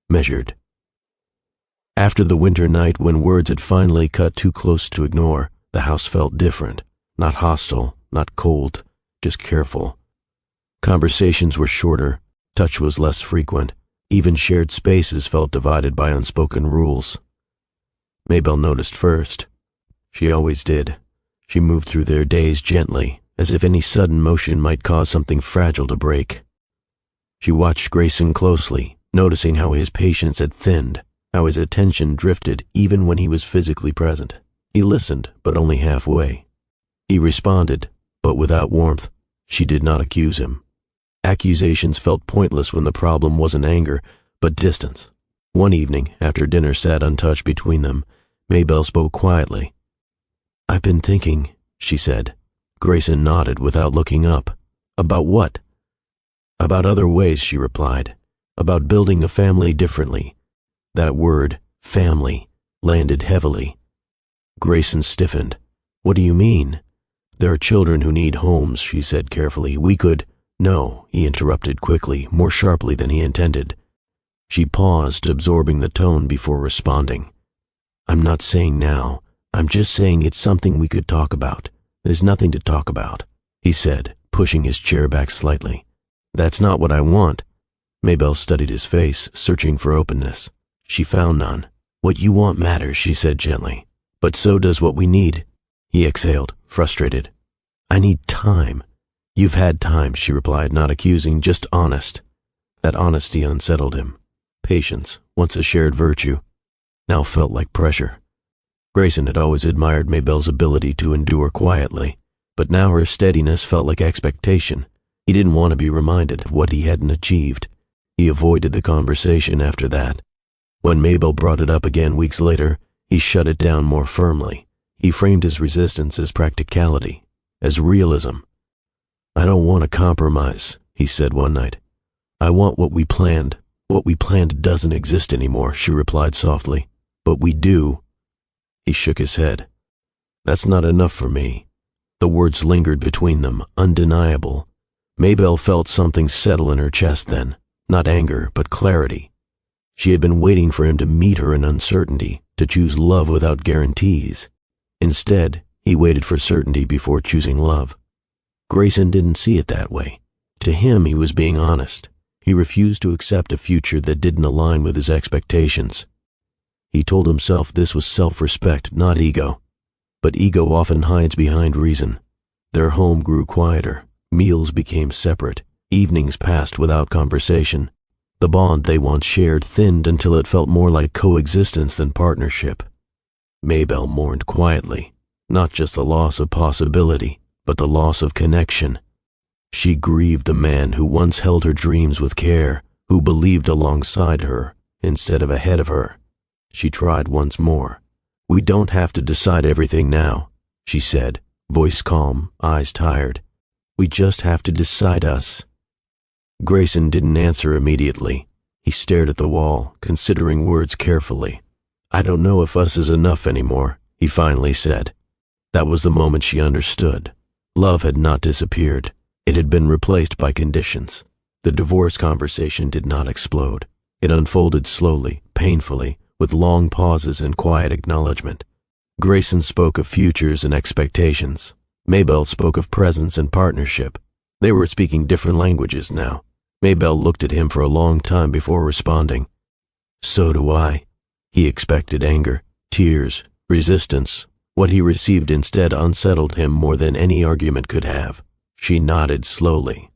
measured. After the winter night when words had finally cut too close to ignore, the house felt different, not hostile, not cold, just careful. Conversations were shorter, touch was less frequent, even shared spaces felt divided by unspoken rules. Maybelle noticed first. She always did. She moved through their days gently, as if any sudden motion might cause something fragile to break. She watched Grayson closely, noticing how his patience had thinned, how his attention drifted even when he was physically present. He listened, but only halfway. He responded, but without warmth. She did not accuse him. Accusations felt pointless when the problem wasn't anger, but distance. One evening, after dinner sat untouched between them, Maybelle spoke quietly. "I've been thinking," she said. Grayson nodded without looking up. "About what?" "About other ways," she replied. "About building a family differently." That word, family, landed heavily. Grayson stiffened. "What do you mean?" "There are children who need homes," she said carefully. "We could—" "No," he interrupted quickly, more sharply than he intended. She paused, absorbing the tone before responding. "I'm not saying now. I'm just saying it's something we could talk about." "There's nothing to talk about," he said, pushing his chair back slightly. "That's not what I want." Maybelle studied his face, searching for openness. She found none. "What you want matters," she said gently. "But so does what we need." He exhaled, frustrated. "I need time." "You've had time," she replied, not accusing, just honest. That honesty unsettled him. Patience, once a shared virtue, now felt like pressure. Grayson had always admired Maybelle's ability to endure quietly, but now her steadiness felt like expectation. He didn't want to be reminded of what he hadn't achieved. He avoided the conversation after that. When Maybelle brought it up again weeks later, he shut it down more firmly. He framed his resistance as practicality, as realism. "I don't want to compromise," he said one night. "I want what we planned." "What we planned doesn't exist anymore," she replied softly. "But we do." He shook his head. "That's not enough for me." The words lingered between them, undeniable. Maybelle felt something settle in her chest then, not anger, but clarity. She had been waiting for him to meet her in uncertainty, to choose love without guarantees. Instead, he waited for certainty before choosing love. Grayson didn't see it that way. To him, he was being honest. He refused to accept a future that didn't align with his expectations. He told himself this was self-respect, not ego. But ego often hides behind reason. Their home grew quieter. Meals became separate. Evenings passed without conversation. The bond they once shared thinned until it felt more like coexistence than partnership. Maybelle mourned quietly, not just the loss of possibility, but the loss of connection. She grieved the man who once held her dreams with care, who believed alongside her instead of ahead of her. She tried once more. "We don't have to decide everything now," she said, voice calm, eyes tired. "We just have to decide us." Grayson didn't answer immediately. He stared at the wall, considering words carefully. "I don't know if us is enough anymore," he finally said. That was the moment she understood. Love had not disappeared. It had been replaced by conditions. The divorce conversation did not explode. It unfolded slowly, painfully, with long pauses and quiet acknowledgement. Grayson spoke of futures and expectations. Maybelle spoke of presence and partnership. They were speaking different languages now. Maybelle looked at him for a long time before responding. "So do I." He expected anger, tears, resistance. What he received instead unsettled him more than any argument could have. She nodded slowly.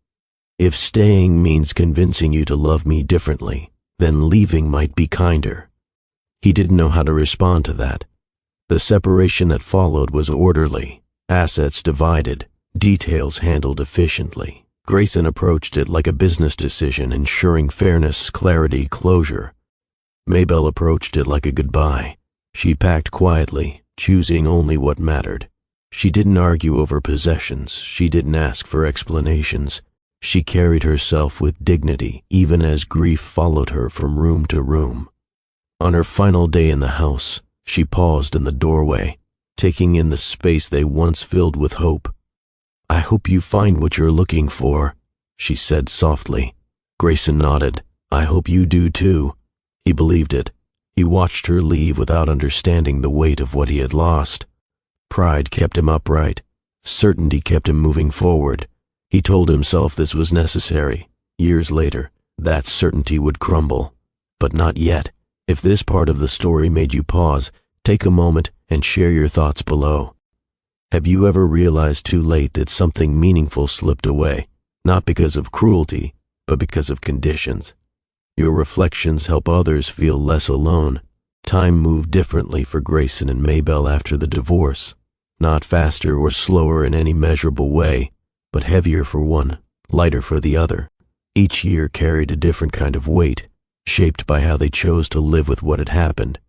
"If staying means convincing you to love me differently, then leaving might be kinder." He didn't know how to respond to that. The separation that followed was orderly, assets divided, details handled efficiently. Grayson approached it like a business decision, ensuring fairness, clarity, closure. Maybelle approached it like a goodbye. She packed quietly, choosing only what mattered. She didn't argue over possessions. She didn't ask for explanations. She carried herself with dignity, even as grief followed her from room to room. On her final day in the house, she paused in the doorway, taking in the space they once filled with hope. "I hope you find what you're looking for," she said softly. Grayson nodded. "I hope you do too." He believed it. He watched her leave without understanding the weight of what he had lost. Pride kept him upright. Certainty kept him moving forward. He told himself this was necessary. Years later, that certainty would crumble. But not yet. If this part of the story made you pause, Take a moment and share your thoughts below. Have you ever realized too late that something meaningful slipped away, not because of cruelty, but because of conditions? Your reflections help others feel less alone. Time moved differently for Grayson and Maybelle after the divorce. Not faster or slower in any measurable way, but heavier for one, lighter for the other. Each year carried a different kind of weight, shaped by how they chose to live with what had happened.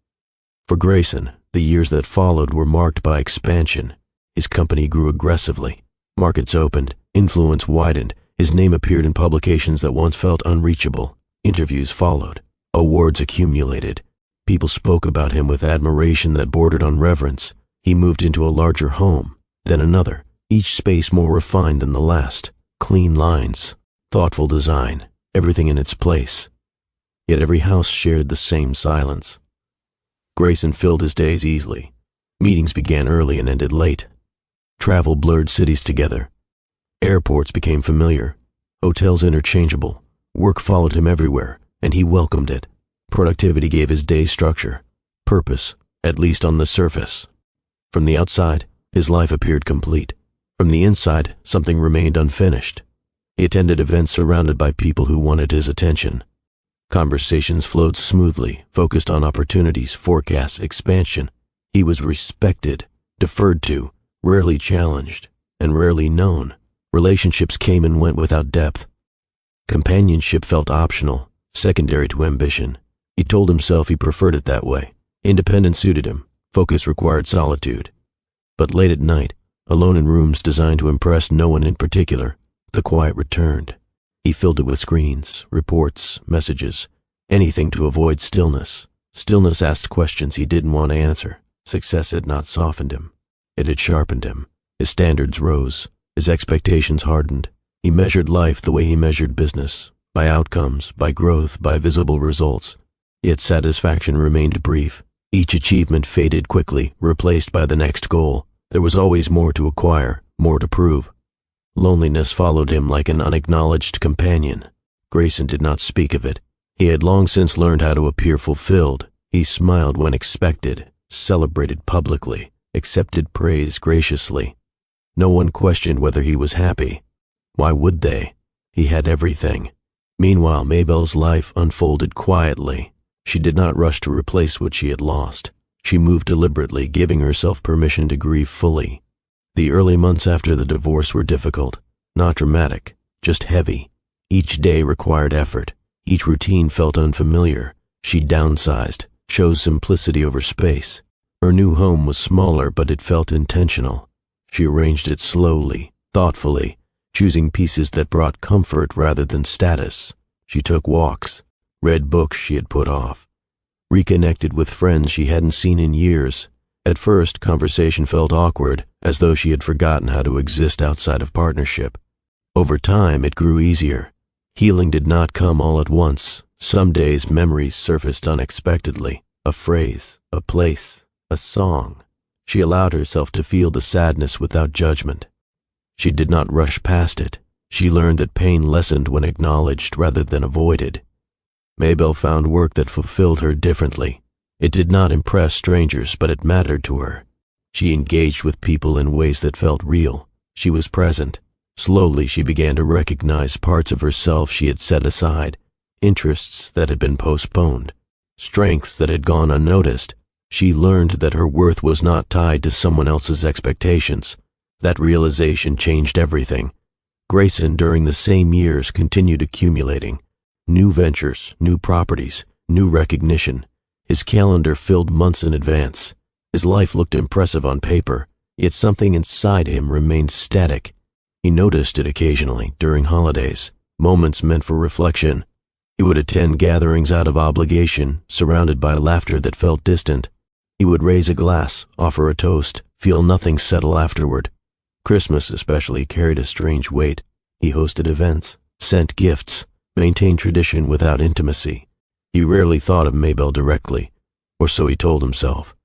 For Grayson, the years that followed were marked by expansion. His company grew aggressively. Markets opened, influence widened, his name appeared in publications that once felt unreachable. Interviews followed, awards accumulated. People spoke about him with admiration that bordered on reverence. He moved into a larger home, then another, each space more refined than the last. Clean lines, thoughtful design, everything in its place. Yet every house shared the same silence. Grayson filled his days easily. Meetings began early and ended late. Travel blurred cities together. Airports became familiar, hotels interchangeable. Work followed him everywhere, and he welcomed it. Productivity gave his day structure, purpose, at least on the surface. From the outside, his life appeared complete. From the inside, something remained unfinished. He attended events surrounded by people who wanted his attention. Conversations flowed smoothly, focused on opportunities, forecasts, expansion. He was respected, deferred to, rarely challenged, and rarely known. Relationships came and went without depth. Companionship felt optional, secondary to ambition. He told himself he preferred it that way. Independence suited him. Focus required solitude. But late at night, alone in rooms designed to impress no one in particular, the quiet returned. He filled it with screens, reports, messages, anything to avoid stillness. Stillness asked questions he didn't want to answer. Success had not softened him. It had sharpened him. His standards rose. His expectations hardened. He measured life the way he measured business, by outcomes, by growth, by visible results. Yet satisfaction remained brief. Each achievement faded quickly, replaced by the next goal. There was always more to acquire, more to prove. Loneliness followed him like an unacknowledged companion. Grayson did not speak of it. He had long since learned how to appear fulfilled. He smiled when expected, celebrated publicly, accepted praise graciously. No one questioned whether he was happy. Why would they? He had everything. Meanwhile, Maybelle's life unfolded quietly. She did not rush to replace what she had lost. She moved deliberately, giving herself permission to grieve fully. The early months after the divorce were difficult, not dramatic, just heavy. Each day required effort. Each routine felt unfamiliar. She downsized, chose simplicity over space. Her new home was smaller, but it felt intentional. She arranged it slowly, thoughtfully, choosing pieces that brought comfort rather than status. She took walks, read books she had put off, reconnected with friends she hadn't seen in years. At first, conversation felt awkward, as though she had forgotten how to exist outside of partnership. Over time, it grew easier. Healing did not come all at once. Some days, memories surfaced unexpectedly. A phrase, a place, a song. She allowed herself to feel the sadness without judgment. She did not rush past it. She learned that pain lessened when acknowledged rather than avoided. Maybelle found work that fulfilled her differently. It did not impress strangers, but it mattered to her. She engaged with people in ways that felt real. She was present. Slowly, she began to recognize parts of herself she had set aside, interests that had been postponed, strengths that had gone unnoticed. She learned that her worth was not tied to someone else's expectations. That realization changed everything. Grayson, during the same years, continued accumulating. New ventures, new properties, new recognition. His calendar filled months in advance. His life looked impressive on paper, yet something inside him remained static. He noticed it occasionally during holidays, moments meant for reflection. He would attend gatherings out of obligation, surrounded by laughter that felt distant. He would raise a glass, offer a toast, feel nothing settle afterward. Christmas especially carried a strange weight. He hosted events, sent gifts, maintained tradition without intimacy. He rarely thought of Maybelle directly, or so he told himself.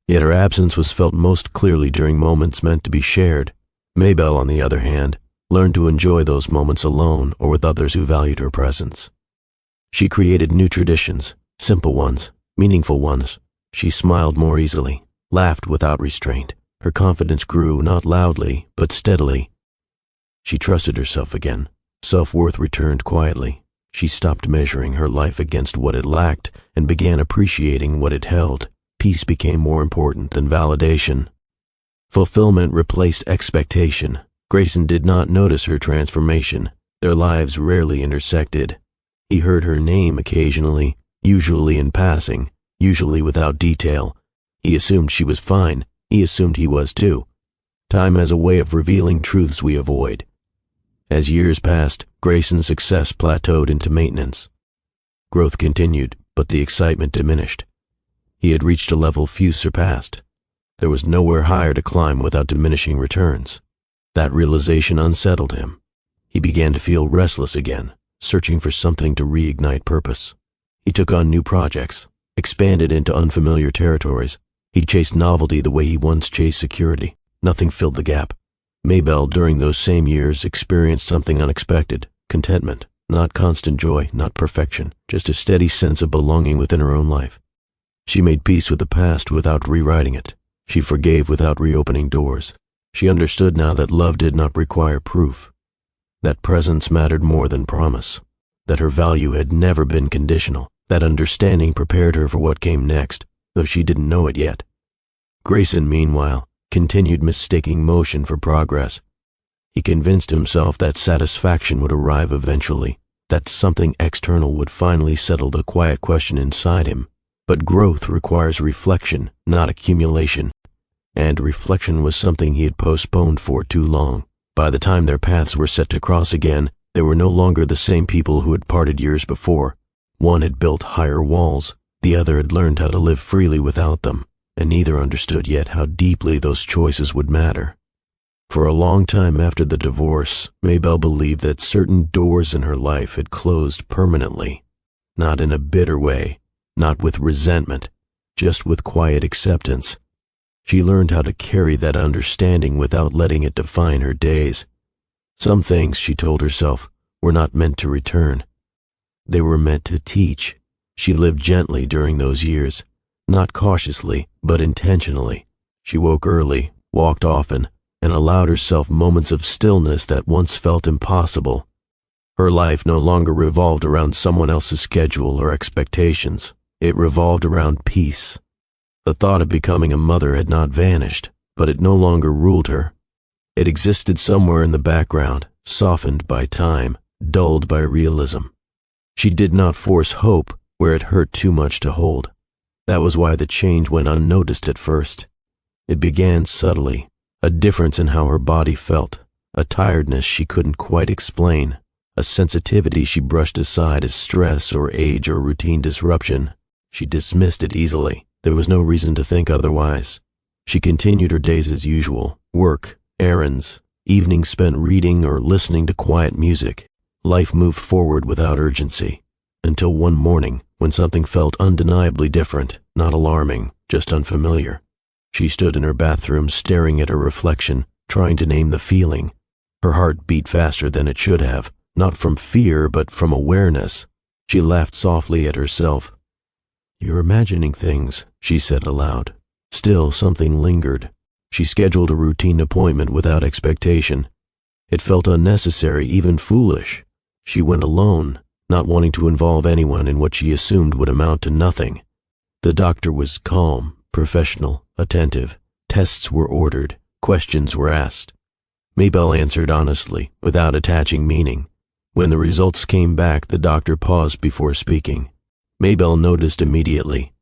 Yet her absence was felt most clearly during moments meant to be shared. Maybelle, on the other hand, learned to enjoy those moments alone or with others who valued her presence. She created new traditions, simple ones, meaningful ones. She smiled more easily, laughed without restraint. Her confidence grew, not loudly, but steadily. She trusted herself again. Self-worth returned quietly. She stopped measuring her life against what it lacked and began appreciating what it held. Peace became more important than validation. Fulfillment replaced expectation. Grayson did not notice her transformation. Their lives rarely intersected. He heard her name occasionally, usually in passing, usually without detail. He assumed she was fine. He assumed he was too. Time has a way of revealing truths we avoid. As years passed, Grayson's success plateaued into maintenance. Growth continued, but the excitement diminished. He had reached a level few surpassed. There was nowhere higher to climb without diminishing returns. That realization unsettled him. He began to feel restless again, searching for something to reignite purpose. He took on new projects, expanded into unfamiliar territories. He chased novelty the way he once chased security. Nothing filled the gap. Maybelle, during those same years, experienced something unexpected: contentment. Not constant joy, not perfection, just a steady sense of belonging within her own life. She made peace with the past without rewriting it. She forgave without reopening doors. She understood now that love did not require proof, that presence mattered more than promise, that her value had never been conditional. That understanding prepared her for what came next, though she didn't know it yet. Grayson, meanwhile, continued mistaking motion for progress. He convinced himself that satisfaction would arrive eventually, that something external would finally settle the quiet question inside him. But growth requires reflection, not accumulation. And reflection was something he had postponed for too long. By the time their paths were set to cross again, they were no longer the same people who had parted years before. One had built higher walls, the other had learned how to live freely without them, and neither understood yet how deeply those choices would matter. For a long time after the divorce, Maybelle believed that certain doors in her life had closed permanently, not in a bitter way, not with resentment, just with quiet acceptance. She learned how to carry that understanding without letting it define her days. Some things, she told herself, were not meant to return. They were meant to teach. She lived gently during those years, not cautiously, but intentionally. She woke early, walked often, and allowed herself moments of stillness that once felt impossible. Her life no longer revolved around someone else's schedule or expectations. It revolved around peace. The thought of becoming a mother had not vanished, but it no longer ruled her. It existed somewhere in the background, softened by time, dulled by realism. She did not force hope where it hurt too much to hold. That was why the change went unnoticed at first. It began subtly, a difference in how her body felt, a tiredness she couldn't quite explain, a sensitivity she brushed aside as stress or age or routine disruption. She dismissed it easily. There was no reason to think otherwise. She continued her days as usual: work, errands, evenings spent reading or listening to quiet music. Life moved forward without urgency, until one morning when something felt undeniably different, not alarming, just unfamiliar. She stood in her bathroom staring at her reflection, trying to name the feeling. Her heart beat faster than it should have, not from fear but from awareness. She laughed softly at herself. "You're imagining things," she said aloud. Still, something lingered. She scheduled a routine appointment without expectation. It felt unnecessary, even foolish. She went alone, not wanting to involve anyone in what she assumed would amount to nothing. The doctor was calm, professional, attentive. Tests were ordered, questions were asked. Maybelle answered honestly, without attaching meaning. When the results came back, the doctor paused before speaking. Maybelle noticed immediately.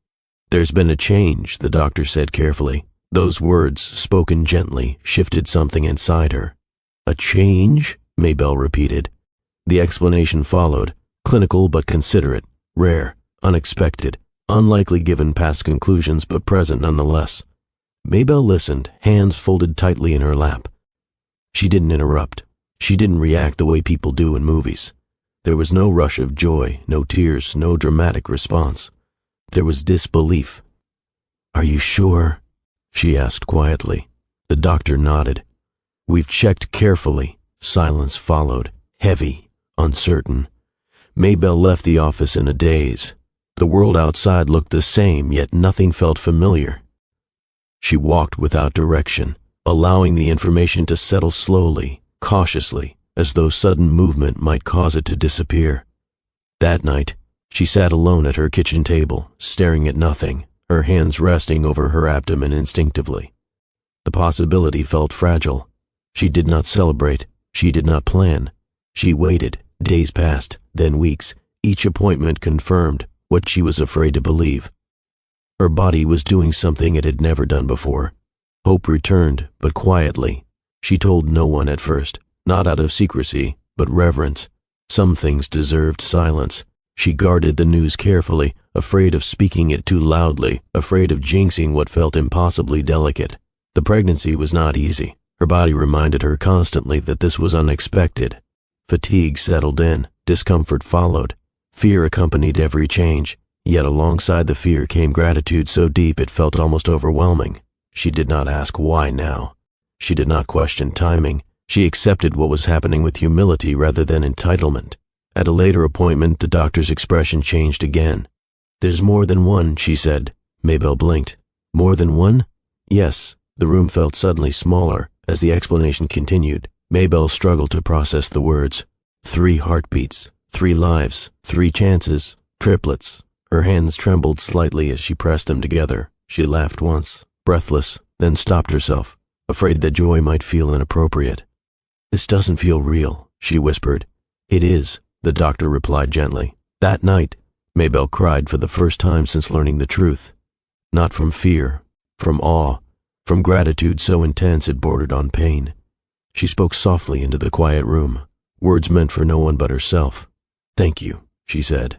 "There's been a change," the doctor said carefully. Those words, spoken gently, shifted something inside her. "A change?" Maybelle repeated. The explanation followed, clinical but considerate, rare, unexpected, unlikely given past conclusions but present nonetheless. Maybelle listened, hands folded tightly in her lap. She didn't interrupt. She didn't react the way people do in movies. There was no rush of joy, no tears, no dramatic response. There was disbelief. "Are you sure?" she asked quietly. The doctor nodded. "We've checked carefully." Silence followed, heavy, uncertain. Maybelle left the office in a daze. The world outside looked the same, yet nothing felt familiar. She walked without direction, allowing the information to settle slowly, cautiously, as though sudden movement might cause it to disappear. That night, she sat alone at her kitchen table, staring at nothing, her hands resting over her abdomen instinctively. The possibility felt fragile. She did not celebrate. She did not plan. She waited. Days passed, then weeks. Each appointment confirmed what she was afraid to believe. Her body was doing something it had never done before. Hope returned, but quietly. She told no one at first, not out of secrecy, but reverence. Some things deserved silence. She guarded the news carefully, afraid of speaking it too loudly, afraid of jinxing what felt impossibly delicate. The pregnancy was not easy. Her body reminded her constantly that this was unexpected. Fatigue settled in, discomfort followed. Fear accompanied every change, yet alongside the fear came gratitude so deep it felt almost overwhelming. She did not ask why now. She did not question timing. She accepted what was happening with humility rather than entitlement. At a later appointment, the doctor's expression changed again. "There's more than one," she said. Maybelle blinked. "More than one?" "Yes." The room felt suddenly smaller as the explanation continued. Maybelle struggled to process the words. 3 heartbeats, 3 lives, 3 chances, triplets. Her hands trembled slightly as she pressed them together. She laughed once, breathless, then stopped herself, afraid that joy might feel inappropriate. "This doesn't feel real," she whispered. "It is," the doctor replied gently. That night, Maybelle cried for the first time since learning the truth. Not from fear, from awe, from gratitude so intense it bordered on pain. She spoke softly into the quiet room, words meant for no one but herself. "Thank you," she said.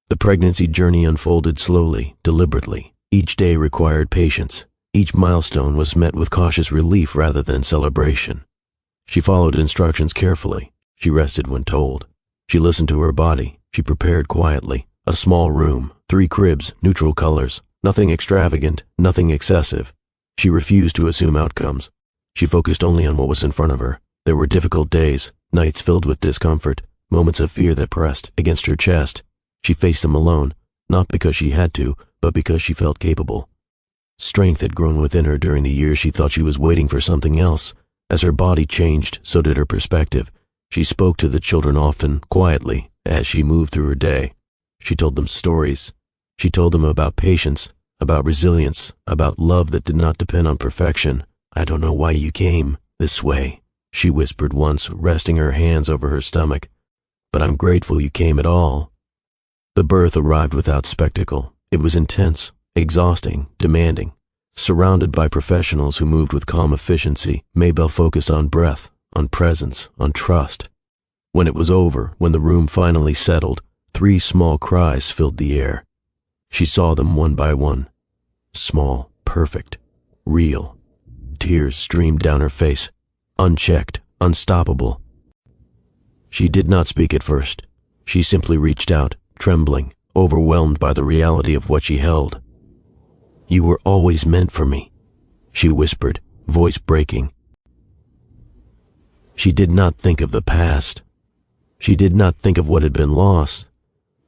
The pregnancy journey unfolded slowly, deliberately. Each day required patience. Each milestone was met with cautious relief rather than celebration. She followed instructions carefully. She rested when told. She listened to her body. She prepared quietly. A small room, 3 cribs, neutral colors, nothing extravagant, nothing excessive. She refused to assume outcomes. She focused only on what was in front of her. There were difficult days, nights filled with discomfort, moments of fear that pressed against her chest. She faced them alone, not because she had to, but because she felt capable. Strength had grown within her during the years she thought she was waiting for something else. As her body changed, so did her perspective. She spoke to the children often, quietly, as she moved through her day. She told them stories. She told them about patience, about resilience, about love that did not depend on perfection. "I don't know why you came this way," she whispered once, resting her hands over her stomach. "But I'm grateful you came at all." The birth arrived without spectacle. It was intense, exhausting, demanding. Surrounded by professionals who moved with calm efficiency, Maybelle focused on breath, on presence, on trust. When it was over, when the room finally settled, 3 small cries filled the air. She saw them one by one. Small, perfect, real. Tears streamed down her face, unchecked, unstoppable. She did not speak at first. She simply reached out, trembling, overwhelmed by the reality of what she held. "You were always meant for me," she whispered, voice breaking. She did not think of the past. She did not think of what had been lost.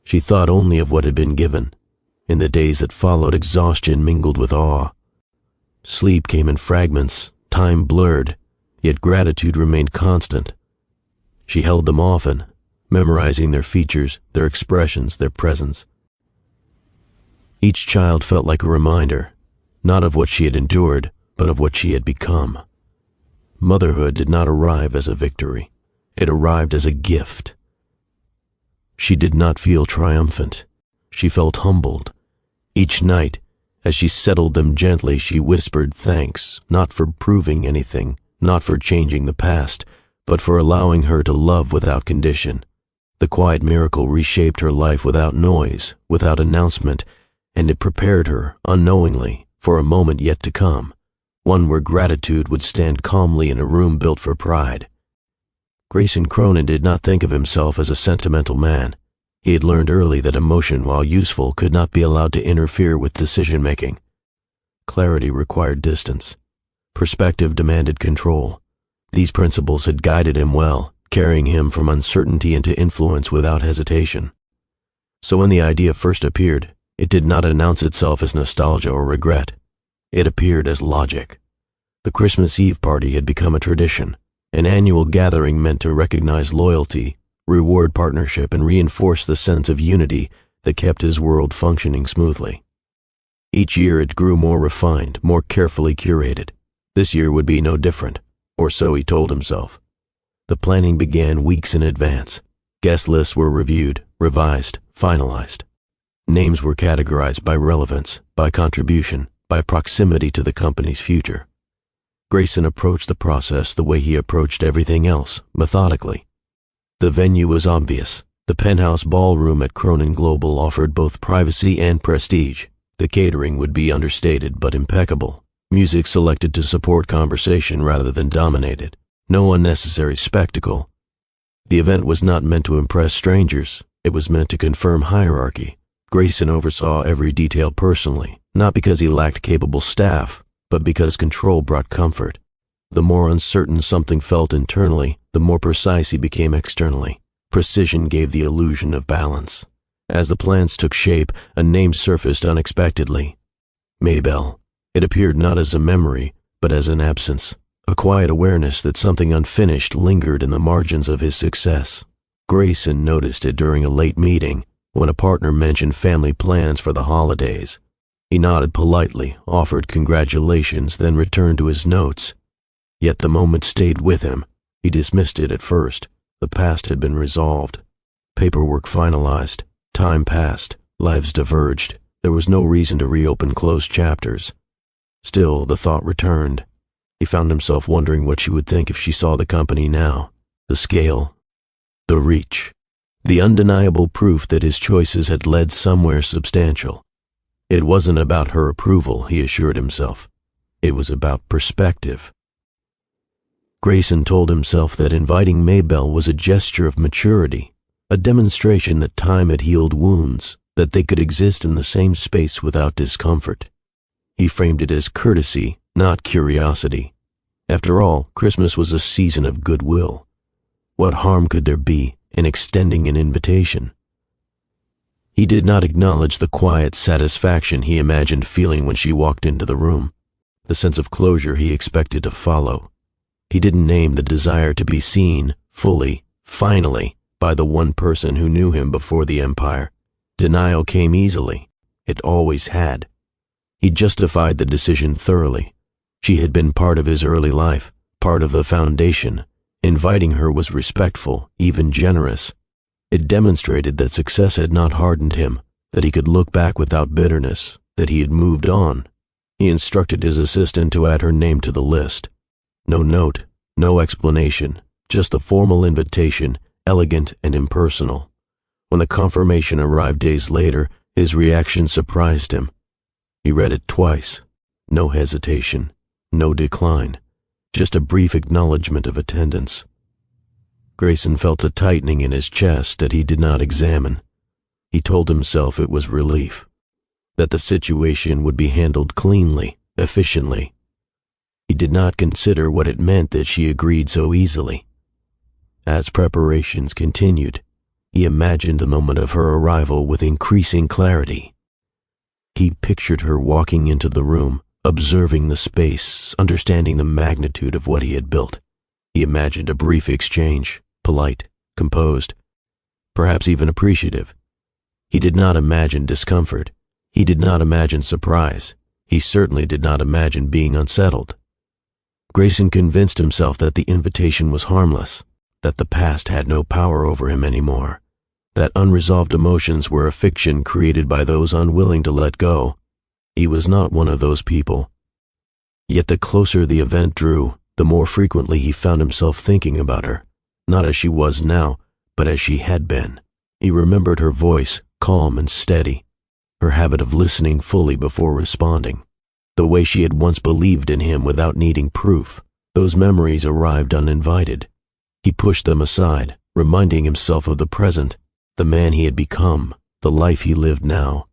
She thought only of what had been given. In the days that followed, exhaustion mingled with awe. Sleep came in fragments, time blurred, yet gratitude remained constant. She held them often, memorizing their features, their expressions, their presence. Each child felt like a reminder, not of what she had endured, but of what she had become. Motherhood did not arrive as a victory. It arrived as a gift. She did not feel triumphant. She felt humbled. Each night, as she settled them gently, she whispered thanks, not for proving anything, not for changing the past, but for allowing her to love without condition. The quiet miracle reshaped her life without noise, without announcement, and it prepared her, unknowingly, for a moment yet to come, one where gratitude would stand calmly in a room built for pride. Grayson Cronin did not think of himself as a sentimental man. He had learned early that emotion, while useful, could not be allowed to interfere with decision-making. Clarity required distance. Perspective demanded control. These principles had guided him well, carrying him from uncertainty into influence without hesitation. So when the idea first appeared, it did not announce itself as nostalgia or regret. It appeared as logic. The Christmas Eve party had become a tradition, an annual gathering meant to recognize loyalty, reward partnership, and reinforce the sense of unity that kept his world functioning smoothly. Each year it grew more refined, more carefully curated. This year would be no different, or so he told himself. The planning began weeks in advance. Guest lists were reviewed, revised, finalized. Names were categorized by relevance, by contribution, by proximity to the company's future. Grayson approached the process the way he approached everything else, methodically. The venue was obvious. The penthouse ballroom at Cronin Global offered both privacy and prestige. The catering would be understated but impeccable. Music selected to support conversation rather than dominate it. No unnecessary spectacle. The event was not meant to impress strangers. It was meant to confirm hierarchy. Grayson oversaw every detail personally, not because he lacked capable staff, but because control brought comfort. The more uncertain something felt internally, the more precise he became externally. Precision gave the illusion of balance. As the plans took shape, a name surfaced unexpectedly. Maybelle. It appeared not as a memory, but as an absence, a quiet awareness that something unfinished lingered in the margins of his success. Grayson noticed it during a late meeting, when a partner mentioned family plans for the holidays. He nodded politely, offered congratulations, then returned to his notes. Yet the moment stayed with him. He dismissed it at first. The past had been resolved. Paperwork finalized. Time passed. Lives diverged. There was no reason to reopen closed chapters. Still, the thought returned. He found himself wondering what she would think if she saw the company now. The scale. The reach. The undeniable proof that his choices had led somewhere substantial. It wasn't about her approval, he assured himself. It was about perspective. Grayson told himself that inviting Maybelle was a gesture of maturity, a demonstration that time had healed wounds, that they could exist in the same space without discomfort. He framed it as courtesy, not curiosity. After all, Christmas was a season of goodwill. What harm could there be in extending an invitation? He did not acknowledge the quiet satisfaction he imagined feeling when she walked into the room, the sense of closure he expected to follow. He didn't name the desire to be seen, fully, finally, by the one person who knew him before the empire. Denial came easily. It always had. He justified the decision thoroughly. She had been part of his early life, part of the foundation. Inviting her was respectful, even generous. It demonstrated that success had not hardened him, that he could look back without bitterness, that he had moved on. He instructed his assistant to add her name to the list. No note, no explanation, just a formal invitation, elegant and impersonal. When the confirmation arrived days later, his reaction surprised him. He read it twice. No hesitation, no decline, just a brief acknowledgement of attendance. Grayson felt a tightening in his chest that he did not examine. He told himself it was relief, that the situation would be handled cleanly, efficiently. He did not consider what it meant that she agreed so easily. As preparations continued, he imagined the moment of her arrival with increasing clarity. He pictured her walking into the room, observing the space, understanding the magnitude of what he had built. He imagined a brief exchange, polite, composed, perhaps even appreciative. He did not imagine discomfort. He did not imagine surprise. He certainly did not imagine being unsettled. Grayson convinced himself that the invitation was harmless, that the past had no power over him anymore, that unresolved emotions were a fiction created by those unwilling to let go. He was not one of those people. Yet the closer the event drew, the more frequently he found himself thinking about her, not as she was now, but as she had been. He remembered her voice, calm and steady, her habit of listening fully before responding, the way she had once believed in him without needing proof. Those memories arrived uninvited. He pushed them aside, reminding himself of the present, the man he had become, the life he lived now.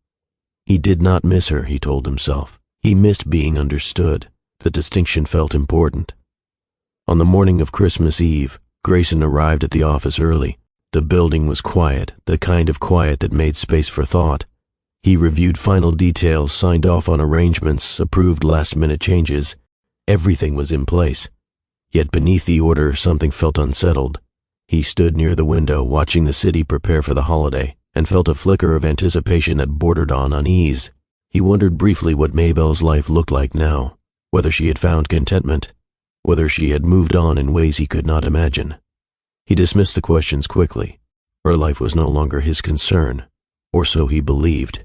He did not miss her, he told himself. He missed being understood. The distinction felt important. On the morning of Christmas Eve, Grayson arrived at the office early. The building was quiet, the kind of quiet that made space for thought. He reviewed final details, signed off on arrangements, approved last-minute changes. Everything was in place. Yet beneath the order, something felt unsettled. He stood near the window, watching the city prepare for the holiday, and felt a flicker of anticipation that bordered on unease. He wondered briefly what Mabel's life looked like now, whether she had found contentment, whether she had moved on in ways he could not imagine. He dismissed the questions quickly. Her life was no longer his concern, or so he believed.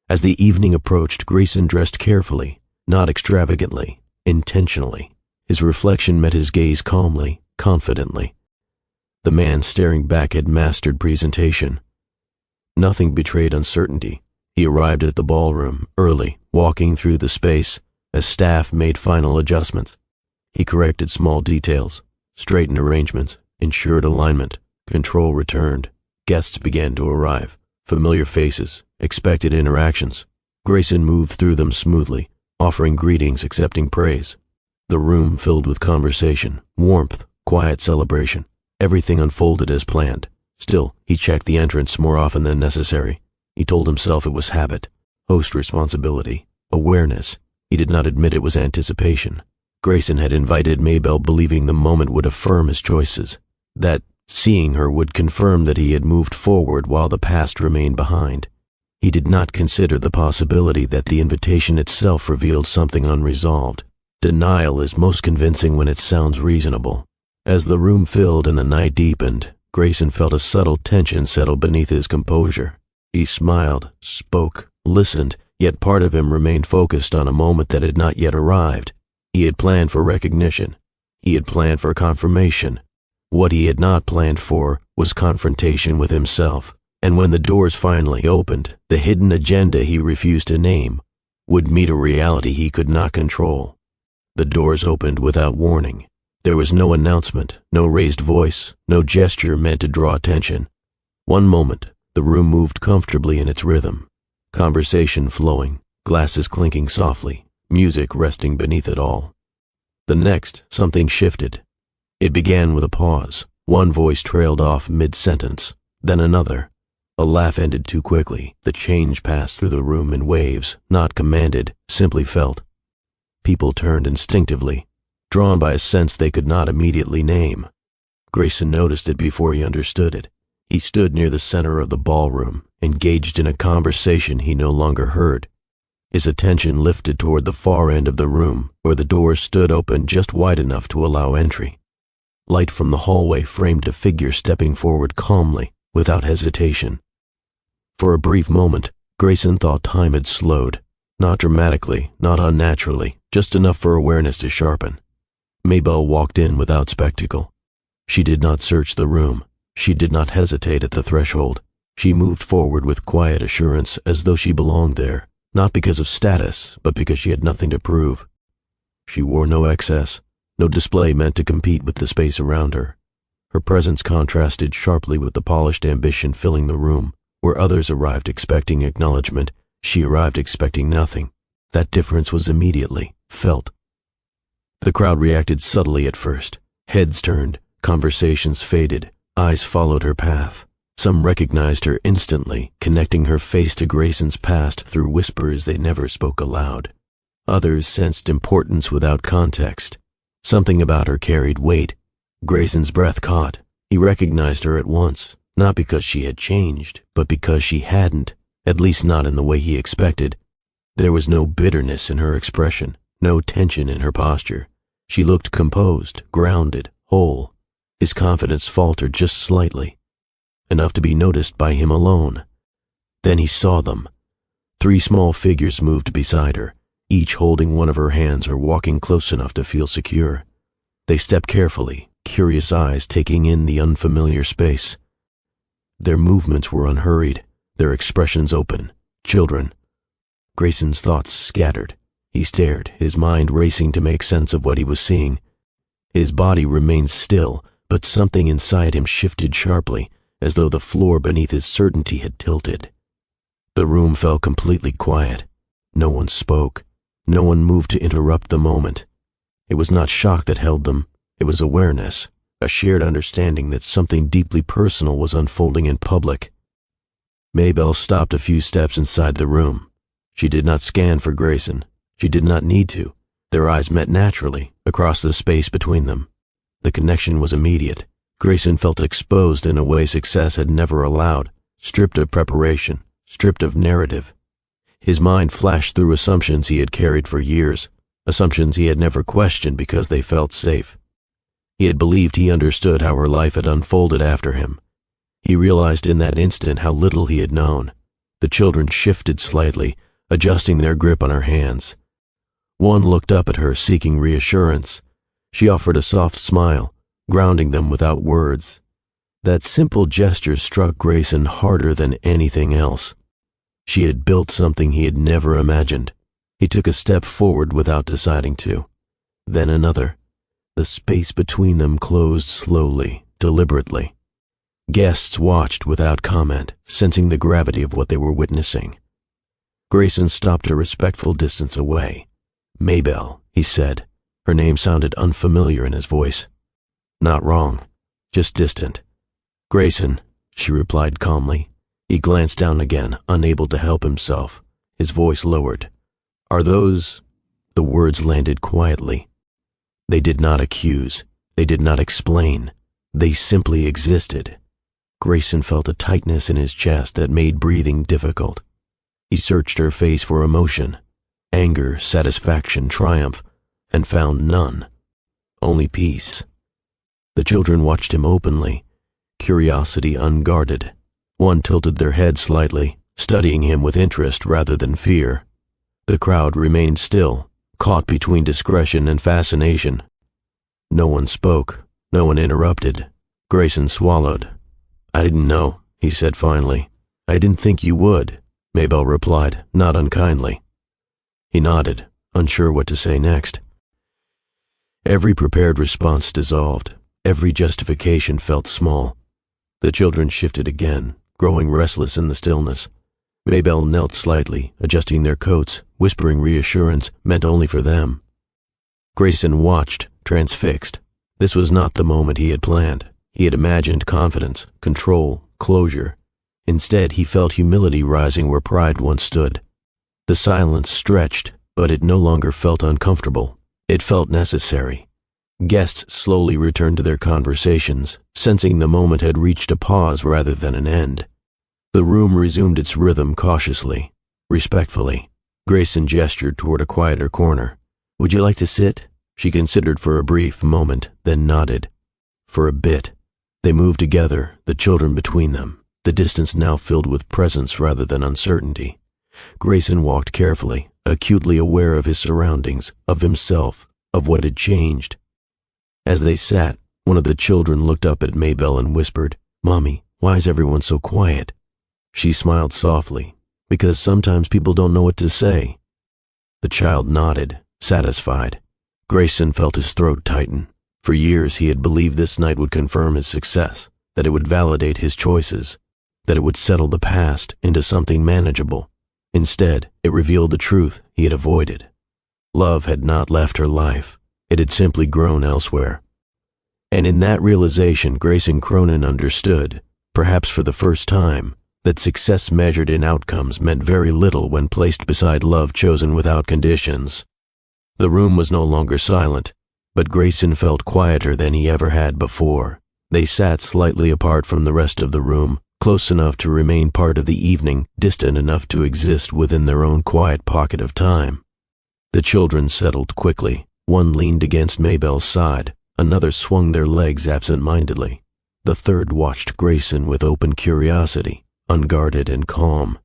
As the evening approached, Grayson dressed carefully, not extravagantly, intentionally. His reflection met his gaze calmly, confidently. The man staring back had mastered presentation. Nothing betrayed uncertainty. He arrived at the ballroom early, walking through the space as staff made final adjustments. He corrected small details, straightened arrangements, ensured alignment. Control returned. Guests began to arrive. Familiar faces, expected interactions. Grayson moved through them smoothly, offering greetings, accepting praise. The room filled with conversation, warmth, quiet celebration. Everything unfolded as planned. Still, he checked the entrance more often than necessary. He told himself it was habit, host responsibility, awareness. He did not admit it was anticipation. Grayson had invited Mabel believing the moment would affirm his choices, that seeing her would confirm that he had moved forward while the past remained behind. He did not consider the possibility that the invitation itself revealed something unresolved. Denial is most convincing when it sounds reasonable. As the room filled and the night deepened, Grayson felt a subtle tension settle beneath his composure. He smiled, spoke, listened, yet part of him remained focused on a moment that had not yet arrived. He had planned for recognition. He had planned for confirmation. What he had not planned for was confrontation with himself. And when the doors finally opened, the hidden agenda he refused to name would meet a reality he could not control. The doors opened without warning. There was no announcement, no raised voice, no gesture meant to draw attention. One moment, the room moved comfortably in its rhythm. Conversation flowing, glasses clinking softly, music resting beneath it all. The next, something shifted. It began with a pause. One voice trailed off mid-sentence, then another. A laugh ended too quickly. The change passed through the room in waves, not commanded, simply felt. People turned instinctively, drawn by a sense they could not immediately name. Grayson noticed it before he understood it. He stood near the center of the ballroom, engaged in a conversation he no longer heard. His attention lifted toward the far end of the room, where the doors stood open just wide enough to allow entry. Light from the hallway framed a figure stepping forward calmly, without hesitation. For a brief moment, Grayson thought time had slowed. Not dramatically, not unnaturally, just enough for awareness to sharpen. Mabel walked in without spectacle. She did not search the room. She did not hesitate at the threshold. She moved forward with quiet assurance as though she belonged there, not because of status, but because she had nothing to prove. She wore no excess, no display meant to compete with the space around her. Her presence contrasted sharply with the polished ambition filling the room. Where others arrived expecting acknowledgement, she arrived expecting nothing. That difference was immediately felt. The crowd reacted subtly at first. Heads turned, conversations faded, eyes followed her path. Some recognized her instantly, connecting her face to Grayson's past through whispers they never spoke aloud. Others sensed importance without context. Something about her carried weight. Grayson's breath caught. He recognized her at once. Not because she had changed, but because she hadn't, at least not in the way he expected. There was no bitterness in her expression, no tension in her posture. She looked composed, grounded, whole. His confidence faltered just slightly, enough to be noticed by him alone. Then he saw them. 3 small figures moved beside her, each holding one of her hands or walking close enough to feel secure. They stepped carefully, curious eyes taking in the unfamiliar space. Their movements were unhurried, their expressions open. Children. Grayson's thoughts scattered. He stared, his mind racing to make sense of what he was seeing. His body remained still, but something inside him shifted sharply, as though the floor beneath his certainty had tilted. The room fell completely quiet. No one spoke. No one moved to interrupt the moment. It was not shock that held them. It was awareness. a shared understanding that something deeply personal was unfolding in public. Maybelle stopped a few steps inside the room. She did not scan for Grayson. She did not need to. Their eyes met naturally, across the space between them. The connection was immediate. Grayson felt exposed in a way success had never allowed, stripped of preparation, stripped of narrative. His mind flashed through assumptions he had carried for years, assumptions he had never questioned because they felt safe. He had believed he understood how her life had unfolded after him. He realized in that instant how little he had known. The children shifted slightly, adjusting their grip on her hands. One looked up at her, seeking reassurance. She offered a soft smile, grounding them without words. That simple gesture struck Grayson harder than anything else. She had built something he had never imagined. He took a step forward without deciding to. Then another. The space between them closed slowly, deliberately. Guests watched without comment, sensing the gravity of what they were witnessing. Grayson stopped a respectful distance away. "Maybelle," he said. Her name sounded unfamiliar in his voice. Not wrong, just distant. "Grayson," she replied calmly. He glanced down again, unable to help himself. His voice lowered. "Are those—" The words landed quietly. They did not accuse. They did not explain. They simply existed. Grayson felt a tightness in his chest that made breathing difficult. He searched her face for emotion, anger, satisfaction, triumph, and found none. Only peace. The children watched him openly, curiosity unguarded. One tilted their head slightly, studying him with interest rather than fear. The crowd remained still, caught between discretion and fascination. No one spoke. No one interrupted. Grayson swallowed. "I didn't know," he said finally. "I didn't think you would," Maybelle replied, not unkindly. He nodded, unsure what to say next. Every prepared response dissolved. Every justification felt small. The children shifted again, growing restless in the stillness. Maybelle knelt slightly, adjusting their coats, whispering reassurance meant only for them. Grayson watched, transfixed. This was not the moment he had planned. He had imagined confidence, control, closure. Instead, he felt humility rising where pride once stood. The silence stretched, but it no longer felt uncomfortable. It felt necessary. Guests slowly returned to their conversations, sensing the moment had reached a pause rather than an end. The room resumed its rhythm cautiously, respectfully. Grayson gestured toward a quieter corner. "Would you like to sit?" She considered for a brief moment, then nodded. For a bit. They moved together, the children between them, the distance now filled with presence rather than uncertainty. Grayson walked carefully, acutely aware of his surroundings, of himself, of what had changed. As they sat, one of the children looked up at Maybelle and whispered, "Mommy, why is everyone so quiet?" She smiled softly, "Because sometimes people don't know what to say." The child nodded, satisfied. Grayson felt his throat tighten. For years he had believed this night would confirm his success, that it would validate his choices, that it would settle the past into something manageable. Instead, it revealed the truth he had avoided. Love had not left her life. It had simply grown elsewhere. And in that realization, Grayson Cronin understood, perhaps for the first time, that success measured in outcomes meant very little when placed beside love chosen without conditions. The room was no longer silent, but Grayson felt quieter than he ever had before. They sat slightly apart from the rest of the room, close enough to remain part of the evening, distant enough to exist within their own quiet pocket of time. The children settled quickly. One leaned against Maybelle's side, another swung their legs absent-mindedly. The third watched Grayson with open curiosity, unguarded and calm.